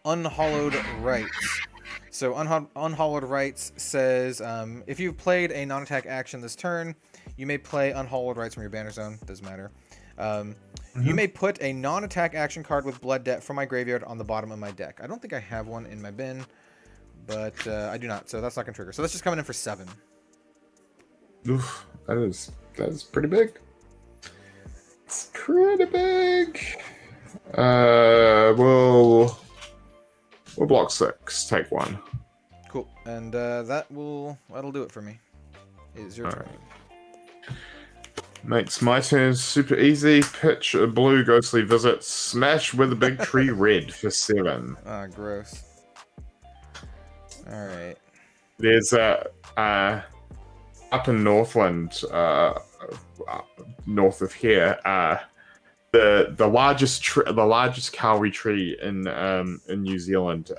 Unhallowed Rites. So Unhallowed Rites says, if you've played a non-attack action this turn, you may play Unhallowed Rites from your banner zone. Doesn't matter. You may put a non-attack action card with Blood Debt from my graveyard on the bottom of my deck. I don't think I have one in my bin, but I do not, so that's not going to trigger. So that's just coming in for 7. Oof, that is pretty big. It's pretty big. We'll block 6. Take 1. Cool, and that'll do it for me. It is your turn. Right. Makes my turn super easy. Pitch a blue ghostly visit. Smash with a big tree red for 7. Ah, gross. All right. There's up in Northland, north of here, the largest kauri tree in New Zealand.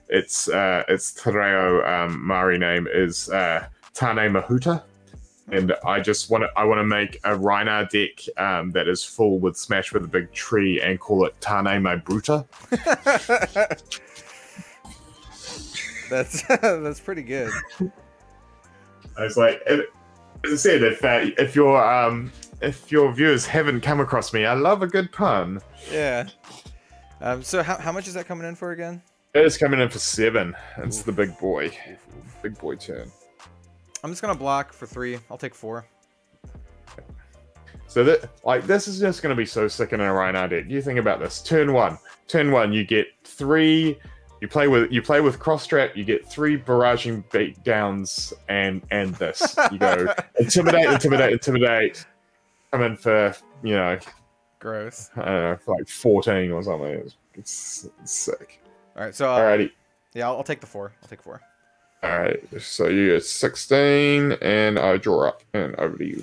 Its te reo Māori name is Tane Mahuta, and I want to make a Rhinar deck that is full with Smash with a Big Tree and call it Tane Mai Bruta. That's pretty good. I was like, as I said, if your viewers haven't come across me, I love a good pun. Yeah. So how much is that coming in for again? It is coming in for 7. It's the big boy turn. I'm just gonna block for 3. I'll take 4. So this is just gonna be so sick in a Rhinar deck. You think about this. Turn one, you get 3. You play with cross strap. You get 3 barraging beatdowns and this. You go intimidate. Come in for gross. I don't know, for like 14 or something. It's sick. All right, so alrighty. Yeah, I'll take the 4. I'll take 4. All right, so you get 16, and I draw up, and over to you.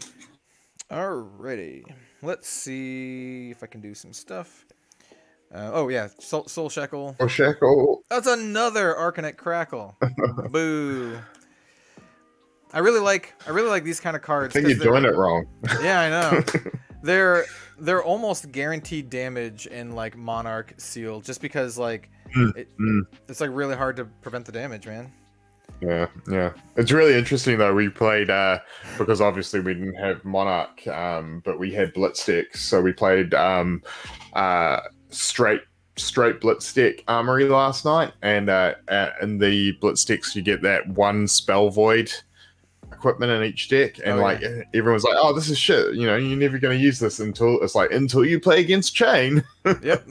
Alrighty, let's see if I can do some stuff. Oh yeah, Soul Shackle. Oh, Shackle. That's another Arcanite Crackle. Boo. I really like these kind of cards. I think you're doing it wrong. Yeah, I know. they're almost guaranteed damage in like Monarch Seal, just because like it's like really hard to prevent the damage, man. Yeah, yeah. It's really interesting though. We played because obviously we didn't have Monarch, but we had Blitz decks, so we played straight Blitz deck Armory last night, and in the Blitz decks you get that one Spell Void equipment in each deck, and everyone's like, "Oh, this is shit." You know, you're never going to use this until you play against Chain. Yep.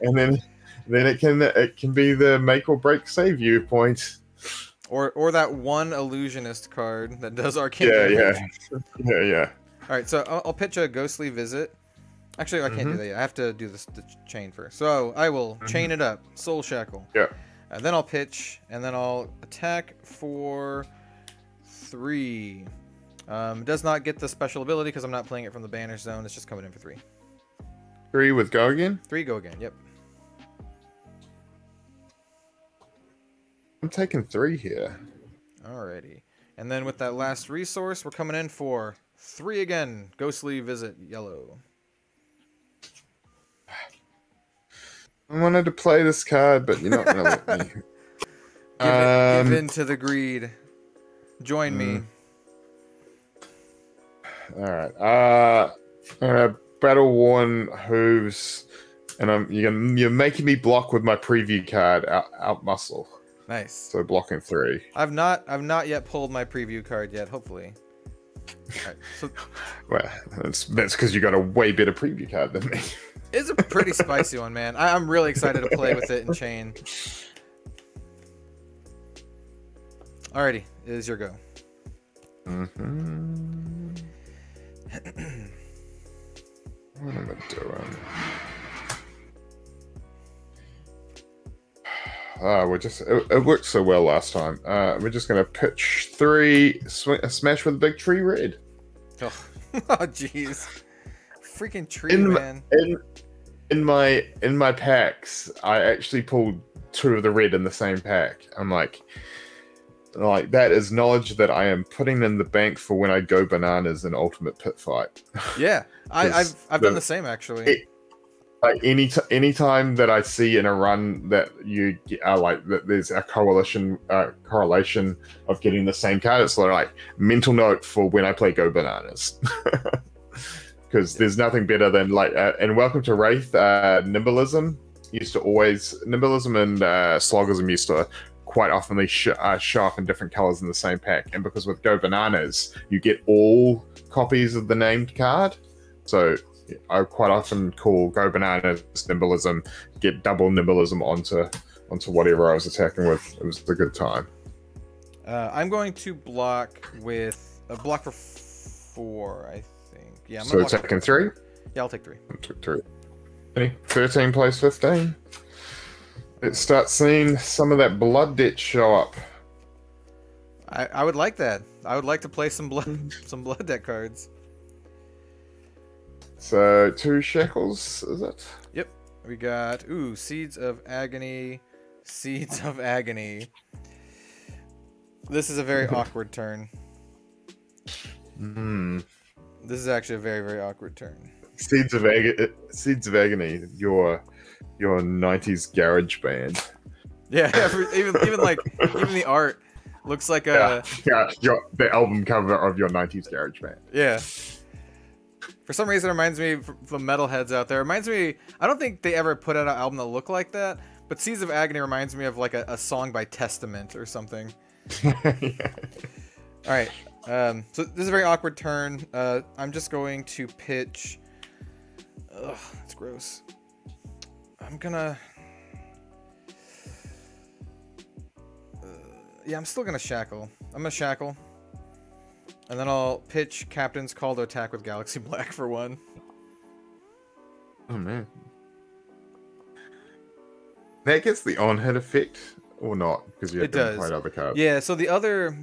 And then it can be the make or break save you point. Or that one illusionist card that does arcane damage. Yeah. All right, so I'll pitch a Ghostly Visit. Actually, I can't do that yet. I have to do the chain first. So I will chain it up, Soul Shackle. Yeah. And then I'll pitch, and then I'll attack for 3. It does not get the special ability because I'm not playing it from the Banish Zone. It's just coming in for 3. 3 with go again? 3 go again, yep. I'm taking 3 here. Alrighty. And then with that last resource, we're coming in for 3 again. Ghostly Visit yellow. I wanted to play this card, but you're not going to let me. Give in to the greed. Join me. Alright. Battle Worn Hooves, and you're making me block with my preview card, out muscle. Nice. So blocking 3. I've not yet pulled my preview card yet. Hopefully. Right, so well, that's because you got a way better preview card than me. It's a pretty spicy one, man. I'm really excited to play with it in Chain. Alrighty, it is your go. What am I doing? It worked so well last time. We're just gonna pitch 3, smash with a big tree red. Oh, jeez, freaking tree, man. In my packs, I actually pulled 2 of the red in the same pack. I'm like that is knowledge that I am putting in the bank for when I go bananas in Ultimate Pit Fight. Yeah, I've done the same actually. Anytime that I see in a run that you that there's a correlation of getting the same card, it's like mental note for when I play Go Bananas. Because there's nothing better than and Welcome to Wraith, Nimblism and Sloggism used to quite often show up in different colors in the same pack, and because with Go Bananas you get all copies of the named card, so I quite often call Go Bananas Nimblism, get double Nimblism onto whatever I was attacking with. It was a good time. I'm going to block with a block for 4, I think. Yeah, I'm so taking 3? Yeah, I'll take 3. I took 3. 13 plays 15. It starts seeing some of that blood debt show up. I would like that. I would like to play some blood debt cards. So 2 shekels, is it? Yep. We got Seeds of Agony. Seeds of Agony. This is a very awkward turn. This is actually a very, very awkward turn. Seeds of Agony, your 90s garage band. Yeah, even the art looks like a the album cover of your 90s garage band. Yeah. For some reason, it reminds me of the metalheads out there. It reminds me, I don't think they ever put out an album that looked like that, but Seeds of Agony reminds me of like a song by Testament or something. All right. So this is a very awkward turn. I'm just going to pitch. Ugh, that's gross. I'm gonna. Yeah, I'm still gonna shackle. I'm gonna shackle. And then I'll pitch Captain's Call to attack with Galaxy Black for 1. Oh man. That gets the on-hit effect or not, because you have to play other cards. Yeah, so the other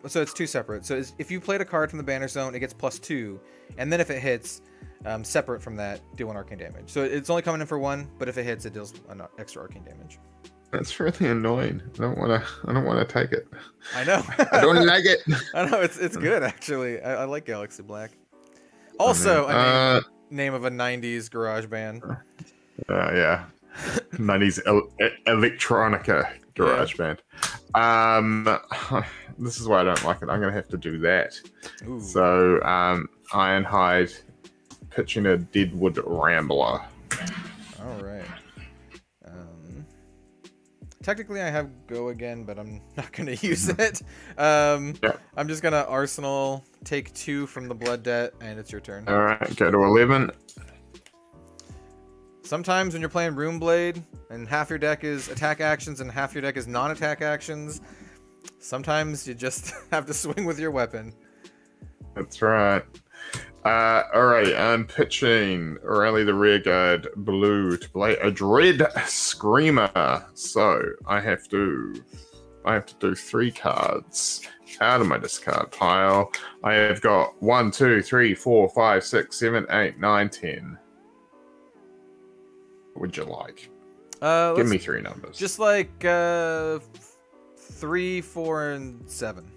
so it's 2 separate. So if you played a card from the Banner Zone, it gets +2, and then if it hits, separate from that, deal 1 arcane damage. So it's only coming in for 1, but if it hits, it deals an extra arcane damage. That's really annoying. I don't want to take it. I know. I don't like it. I know it's good actually. I like Galaxy Black. Also, a name of a '90s garage band. Yeah, 90s electronica garage band. This is why I don't like it. I'm gonna have to do that. Ooh. So, Ironhide pitching a Deadwood Rambler. All right. Technically, I have Go Again, but I'm not going to use it. I'm just going to Arsenal, take 2 from the Blood Debt, and it's your turn. All right, go to 11. Sometimes when you're playing Runeblade, and half your deck is attack actions and half your deck is non-attack actions, sometimes you just have to swing with your weapon. That's right. All right, I'm pitching Rally the Rearguard blue to play a Dread Screamer. So I have to do 3 cards out of my discard pile. I have got 1, 2, 3, 4, 5, 6, 7, 8, 9, 10. What would you like? Give me 3 numbers. Just like 3, 4, and 7.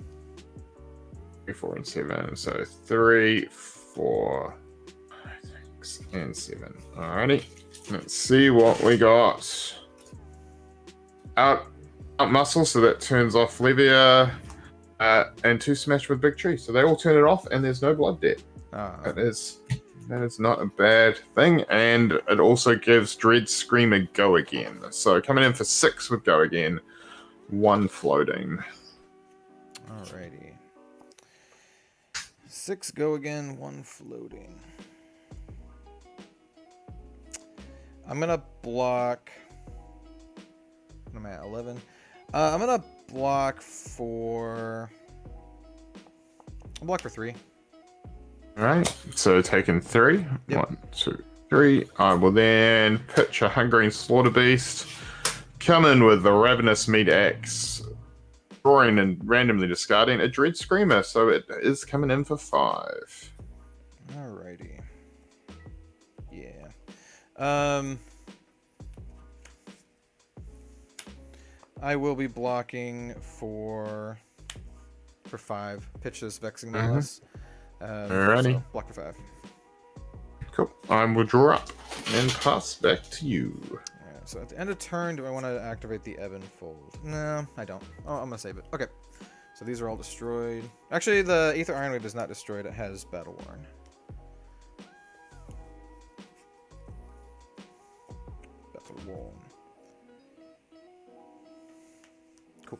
3, 4, and 7. So 3, 4, 6, and 7. Alrighty. Let's see what we got. Out muscle, so that turns off Levia. And 2 smash with Big Tree. So they all turn it off and there's no blood debt. That is not a bad thing. And it also gives Dread Screamer Go Again. So coming in for 6 with Go Again, 1 floating. Alrighty. 6 Go Again, 1 floating. I'm gonna block. What am I at? 11. I'm gonna block for. I'll block for 3. All right. So taking 3. Yep. 1, 2, 3. I will then pitch a Hungering Slaughter Beast. Come in with the Ravenous Meat Axe. Drawing and randomly discarding a Dread Screamer, so it is coming in for 5. Alrighty. Yeah. I will be blocking for 5. Pitch this Vexing Malice. Alrighty. So block for 5. Cool. I will draw up and pass back to you. Alright, so at the end of turn, do I want to activate the Ebb and Fold? No, I don't. Oh, I'm gonna save it. Okay. So these are all destroyed. Actually, the Aether Ironwave is not destroyed. It has Battle Worn. Battle Worn. Cool.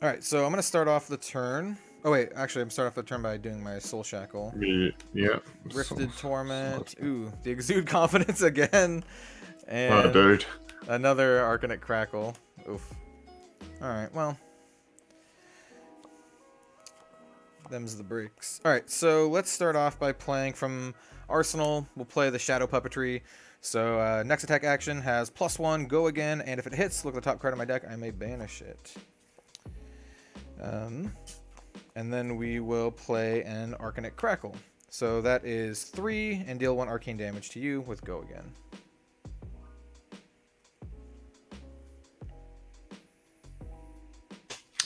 Alright, so I'm going to start off the turn. Oh, wait. Actually, I'm starting off the turn by doing my Soul Shackle. Yeah. Rifted Torment. Ooh, the Exude Confidence again. And oh, dude. Another Arcanite Crackle. Oof. Alright, well. Them's the breaks. Alright, so let's start off by playing from Arsenal. We'll play the Shadow Puppetry. So, next attack action has +1, Go Again, and if it hits, look at the top card of my deck, I may banish it. And then we will play an Arcanite Crackle. So that is 3, and deal 1 arcane damage to you with Go Again.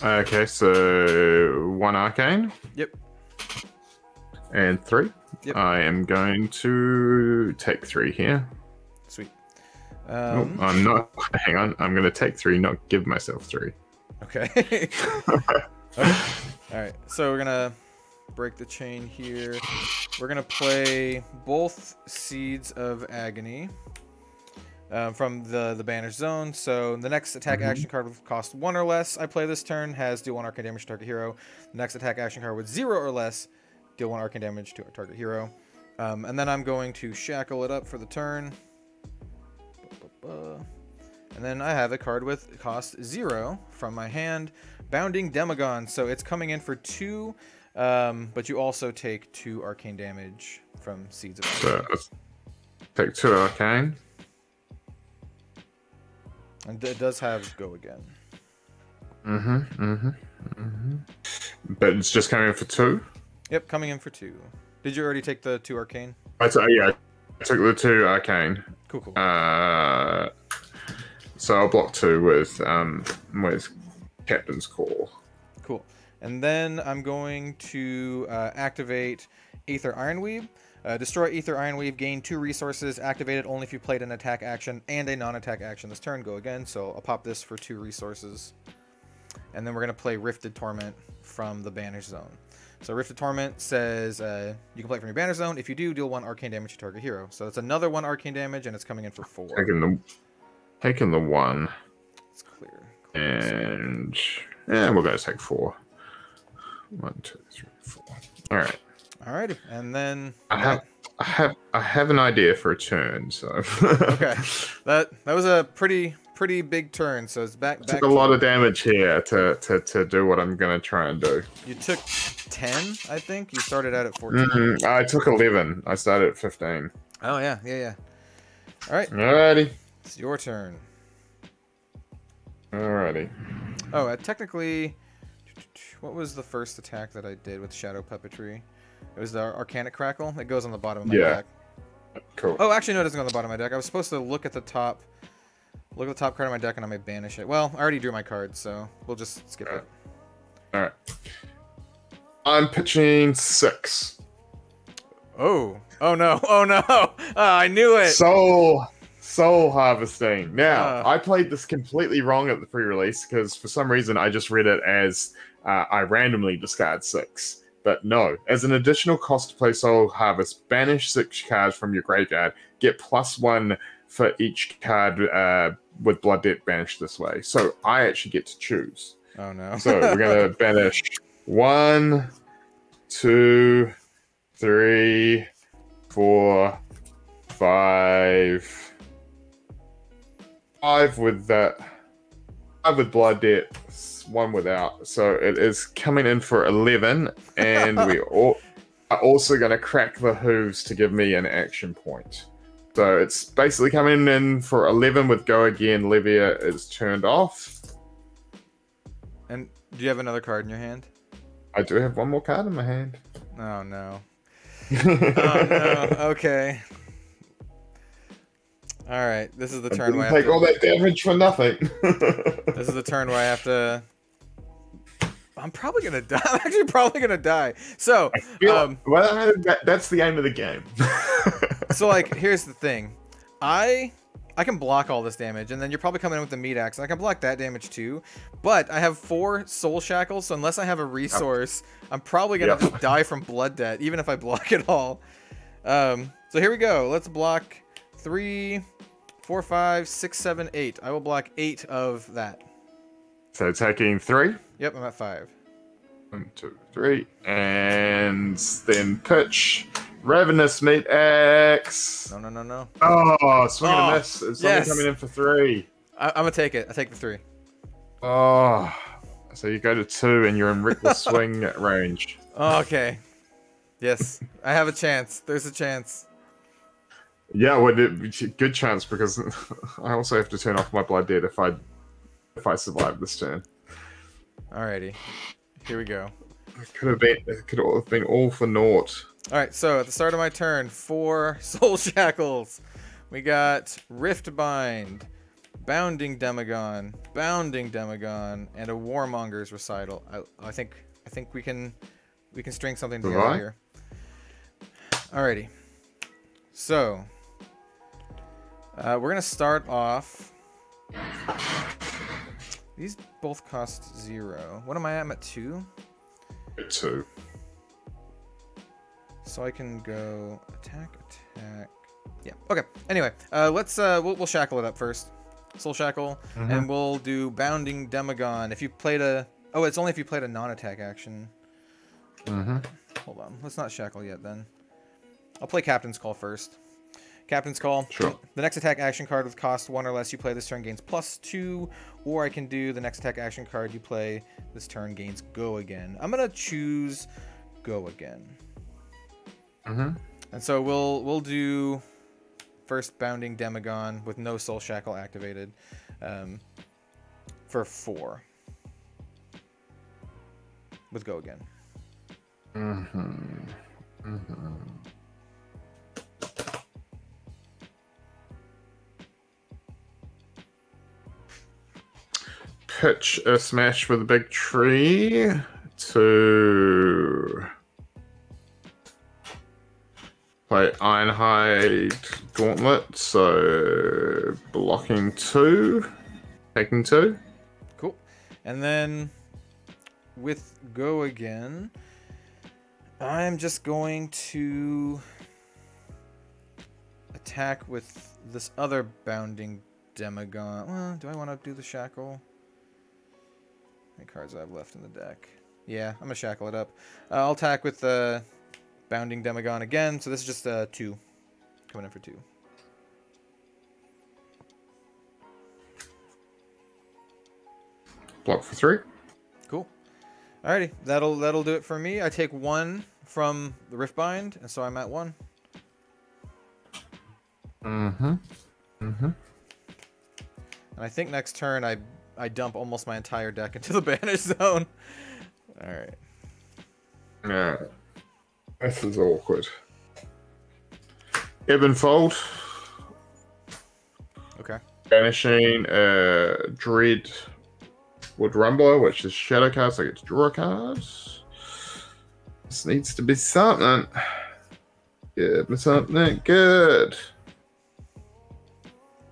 Okay, so 1 arcane. Yep. And 3. Yep. I am going to take 3 here. Sweet. Oh, I'm not. Hang on. I'm going to take 3, not give myself 3. Okay. Okay. All right. So we're gonna break the chain here. We're gonna play both Seeds of Agony from the banished zone. So the next attack action card with cost 1 or less I play this turn has deal 1 arcane damage to target hero. The next attack action card with 0 or less deal 1 arcane damage to a target hero. And then I'm going to shackle it up for the turn. And then I have a card with cost 0 from my hand, Bounding Demagon. So it's coming in for 2, but you also take 2 arcane damage from Seeds of Agony. So take 2 arcane. And it does have Go Again. But it's just coming in for 2? Yep, coming in for 2. Did you already take the 2 arcane? Yeah, I took the 2 arcane. Cool, cool. So I'll block 2 with Captain's Call. Cool. And then I'm going to activate Aether Ironweave. Destroy Aether Ironweave, gain 2 resources, activate it only if you played an attack action and a non-attack action this turn. Go again, so I'll pop this for 2 resources. And then we're going to play Rifted Torment from the Banish Zone. So Rifted Torment says you can play it from your Banish Zone. If you do, deal 1 arcane damage to target hero. So it's another 1 arcane damage, and it's coming in for 4. Taking the 1. It's clear. And we're going to take 4. 1, 2, 3, 4. All right. Alrighty, and then I have an idea for a turn. So okay, that was a pretty big turn. So it's back. Took a lot of damage here to do what I'm gonna try and do. You took 10, I think. You started out at 14. I took 11. I started at 15. Oh yeah. All right. Alrighty. It's your turn. Alrighty. Oh, technically, what was the first attack that I did with Shadow Puppetry? It was the Arcanic Crackle. It goes on the bottom of my deck. Cool. Oh, actually, no, it doesn't go on the bottom of my deck. I was supposed to look at the top card of my deck, and I may banish it. Well, I already drew my card, so we'll just skip it. All right. I'm pitching 6. Oh no! I knew it. Soul Harvesting. Now, I played this completely wrong at the pre-release because for some reason I just read it as I randomly discard 6. But no, as an additional cost to play Soul Harvest, banish 6 cards from your graveyard, get +1 for each card with Blood Debt banished this way. So I actually get to choose. Oh no. So we're going to banish 1, 2, 3, 4, 5. 5 with that. 5 with Blood Debt, 1 without. So it is coming in for 11, and we are also going to crack the hooves to give me an action point. So it's basically coming in for 11 with Go Again. Livia is turned off. And do you have another card in your hand? I do have 1 more card in my hand. Oh no. Oh no. Okay. All right. This is the turn where I take all that damage for nothing. This is the turn where I have to. I'm probably gonna die. I'm actually probably gonna die. So, well, that's the aim of the game. So, like, here's the thing. I can block all this damage, and then you're probably coming in with the meat axe, and I can block that damage too. But I have 4 soul shackles, so unless I have a resource, I'm probably gonna just die from blood debt, even if I block it all. So here we go. Let's block 3, 4, 5, 6, 7, 8. I will block 8 of that. So taking 3. Yep, I'm at 5. 1, 2, 3, and then pitch. Ravenous Meat Axe. No. Oh, swing and a miss. It's only coming in for 3. I'm gonna take it. I take the 3. Oh, so you go to 2 and you're in reckless swing range. Okay. Yes, I have a chance. There's a chance. Yeah, well, good chance because I also have to turn off my Blood Debt if I survive this turn. Alrighty, here we go. It could have been all for naught. Alright, so at the start of my turn, 4 Soul Shackles. We got Riftbind, Bounding Demagon, and a Warmonger's Recital. I think we can string something together here. Alrighty. So we're gonna start off. These both cost 0. What am I at? I'm at 2? At 2. So I can go attack. Yeah. Okay. Anyway, let's we'll shackle it up first. Soul Shackle, and we'll do Bounding Demagon. If you played it's only if you played a non-attack action. Hold on. Let's not shackle yet then. I'll play Captain's Call first. Captain's Call. Sure. The next attack action card with cost 1 or less you play this turn gains +2, or I can do the next attack action card you play this turn gains Go Again. I'm gonna choose Go Again. And so we'll do first Bounding Demagon with no Soul Shackle activated for 4 with Go Again. Pitch a smash with a big tree to to play Ironhide Gauntlet, so blocking 2, taking 2. Cool. And then with go again, I'm just going to attack with this other bounding Demagon. Well, do I want to do the shackle? How many cards do I have left in the deck? Yeah, I'm gonna shackle it up. I'll attack with the bounding Demagon again. So this is just 2, coming in for 2. Block for 3. Cool. Alrighty, that'll do it for me. I take 1 from the Riftbind, and so I'm at 1. And I think next turn I dump almost my entire deck into the banish zone. Alright. Yeah. This is awkward. Ebb and Fold. Okay. Banishing Dread Wood Rumbler, which is shadow cards, so I get to draw a card. This needs to be something. Give me something good.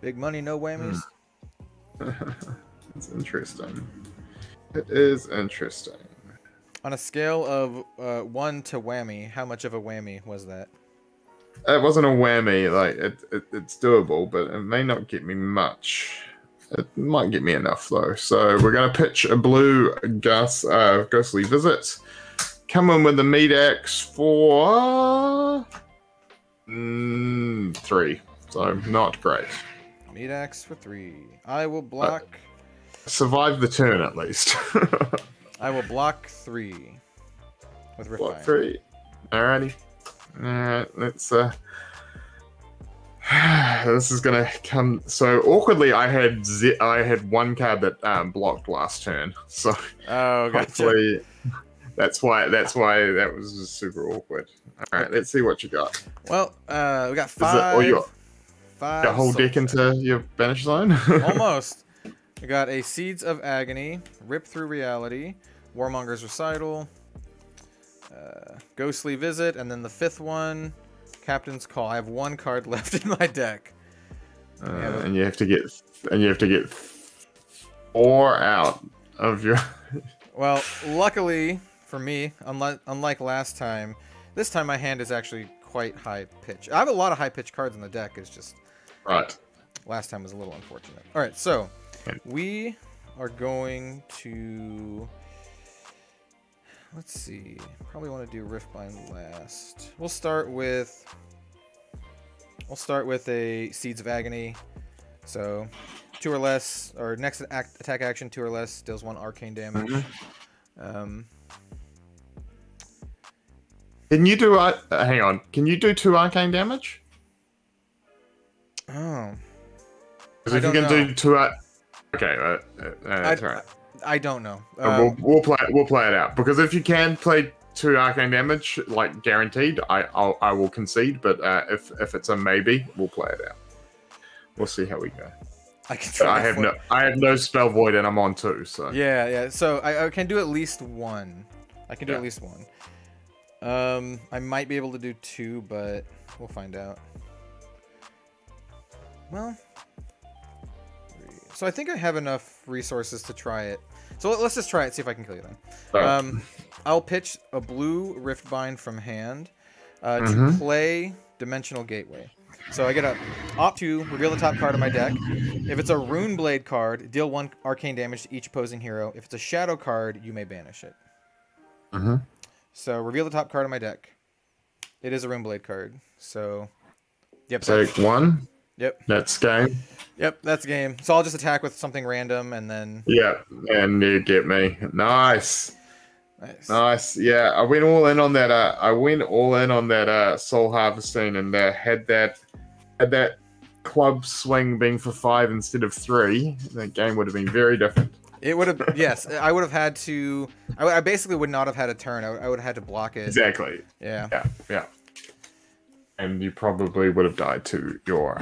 Big money, no whammies. It's interesting. It is interesting. On a scale of 1 to whammy, how much of a whammy was that? It wasn't a whammy. Like it's doable, but it may not get me much. It might get me enough though. So we're gonna pitch a blue Ghostly Visit. Come in with the meat axe for 3. So not great. Meat axe for 3. I will block. Survive the turn at least. I will block 3 with Riftbind. Block 3. Alrighty. Alright, let's this is gonna come so awkwardly. I had 1 card that blocked last turn. So oh, gotcha. hopefully that's why that was just super awkward. Alright, let's see what you got. Well, we got 5. You got 5 a whole deck into your banish zone? Almost. We got a Seeds of Agony, Rip Through Reality, Warmonger's Recital, Ghostly Visit, and then the 5th one, Captain's Call. I have 1 card left in my deck. And you have to get 4 out of your. Well, luckily for me, unlike last time, this time my hand is actually quite high pitch. I have a lot of high pitch cards in the deck. It's just Right. last time was a little unfortunate. All right, so we are going to. Let's see. Probably want to do Riftbind last. We'll start with a Seeds of Agony. So 2 or less, or next attack action 2 or less deals 1 arcane damage. Can you do hang on? Can you do 2 arcane damage? Oh. Because if you can do 2 okay, that's right. I don't know. We'll play it out, because if you can play 2 arcane damage, like guaranteed, I will concede. But if it's a maybe, we'll play it out. We'll see how we go. I can try. I have no spell void, and I'm on 2. So yeah. So I can do at least 1. I can do at least 1. I might be able to do 2, but we'll find out. Well, 3. So I think I have enough resources to try it. So let's just try it, see if I can kill you then. I'll pitch a blue Riftbind from hand to play Dimensional Gateway. So I get a opt to reveal the top card of my deck. If it's a Runeblade card, deal 1 arcane damage to each opposing hero. If it's a Shadow card, you may banish it. So reveal the top card of my deck. It is a Runeblade card. So yep. Take 1. Yep. That's game. Yep, that's game. So I'll just attack with something random and then. Yeah, and you get me. Nice. Nice. Yeah, I went all in on that. Soul Harvesting, and had that club swing being for 5 instead of 3. That game would have been very different. It would have. Yes, I would have had to. I basically would not have had a turn. I would have had to block it. Exactly. Yeah. Yeah. And you probably would have died to your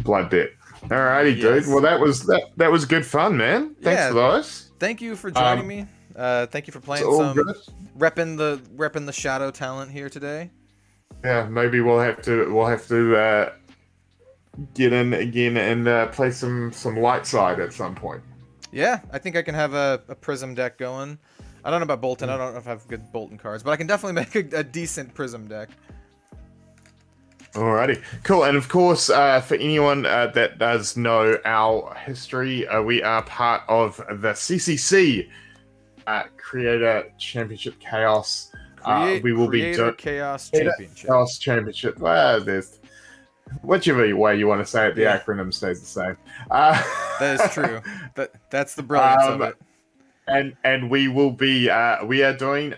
blood debt. Alrighty, dude. Well, that was good fun, man. Thanks for those. Thank you for joining me. Thank you for playing all some, good. repping the shadow talent here today. Yeah, maybe we'll have to get in again and play some light side at some point. Yeah, I think I can have a Prism deck going. I don't know about Bolton. I don't know if I have good Bolton cards, but I can definitely make a decent Prism deck. Alrighty, cool. And of course, for anyone that does know our history, we are part of the CCC Creator Championship Chaos. We will Creator be Chaos Championship. Chaos Championship. There's whichever way you want to say it, the Yeah. acronym stays the same. That is true. That's the brilliance of it. And we will be we are doing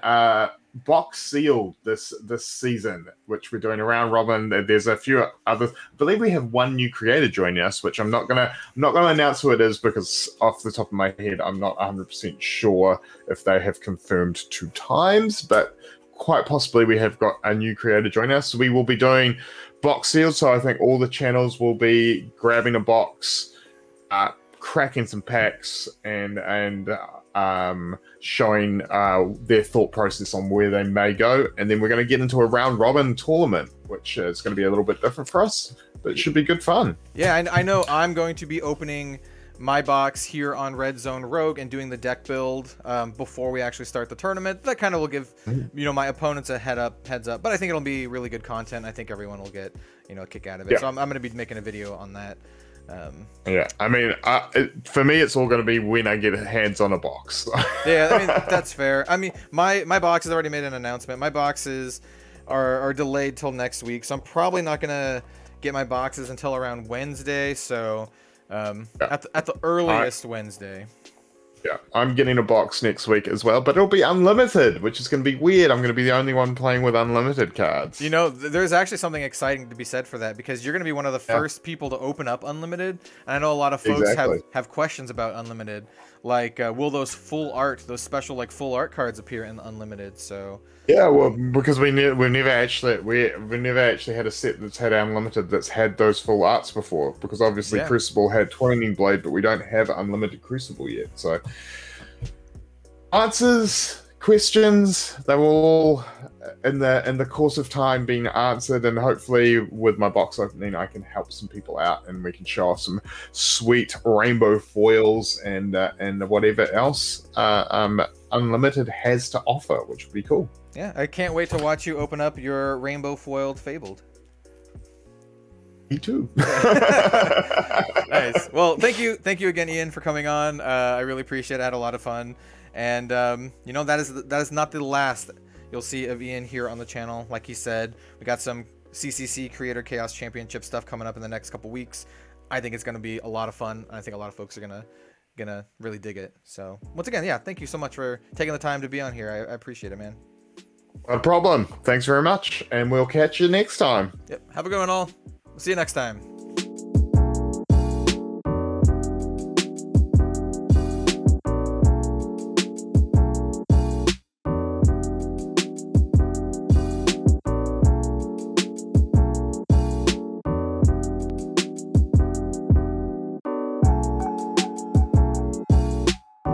box sealed this season, which we're doing around robin. There's a few others. I believe we have one new creator joining us, which I'm not gonna announce who it is because off the top of my head I'm not 100% sure if they have confirmed 2 times, but quite possibly we have got a new creator joining us. So we will be doing box sealed, so I think all the channels will be grabbing a box, cracking some packs, and showing their thought process on where they may go. And then we're going to get into a round robin tournament, which is going to be a little bit different for us, but it should be good fun. Yeah, and I know I'm going to be opening my box here on Red Zone Rogue and doing the deck build before we actually start the tournament. That kind of will give my opponents a heads up, but I think it'll be really good content. I think everyone will get a kick out of it. Yeah. So I'm going to be making a video on that. Yeah, I mean, for me, it's all going to be when I get hands on a box. Yeah, I mean, that's fair. I mean, my box has already made an announcement. My boxes are delayed till next week, so I'm probably not going to get my boxes until around Wednesday. So at the earliest Wednesday. Yeah, I'm getting a box next week as well, but it'll be unlimited, which is going to be weird. I'm going to be the only one playing with unlimited cards. There's actually something exciting to be said for that, because you're going to be one of the first people to open up unlimited. And I know a lot of folks have questions about unlimited, like will those special full art cards appear in unlimited? So yeah, well, because we've never actually had a set that's had unlimited that's had those full arts before, because obviously Crucible had Twining Blade, but we don't have unlimited Crucible yet. So answers, questions, they were all in the course of time being answered, and hopefully with my box opening I can help some people out and we can show off some sweet rainbow foils and whatever else unlimited has to offer, which would be cool. Yeah, I can't wait to watch you open up your rainbow foiled Fabled. Me too. Nice. Well, thank you again, Ian, for coming on. I really appreciate it. I had a lot of fun, and that is not the last you'll see of Ian here on the channel. Like he said, we got some CCC Creator Chaos Championship stuff coming up in the next couple weeks. I think it's going to be a lot of fun. I think a lot of folks are gonna really dig it. So once again, yeah, thank you so much for taking the time to be on here. I appreciate it, man. No problem. Thanks very much, and we'll catch you next time. Yep. Have a good one, all. See you next time.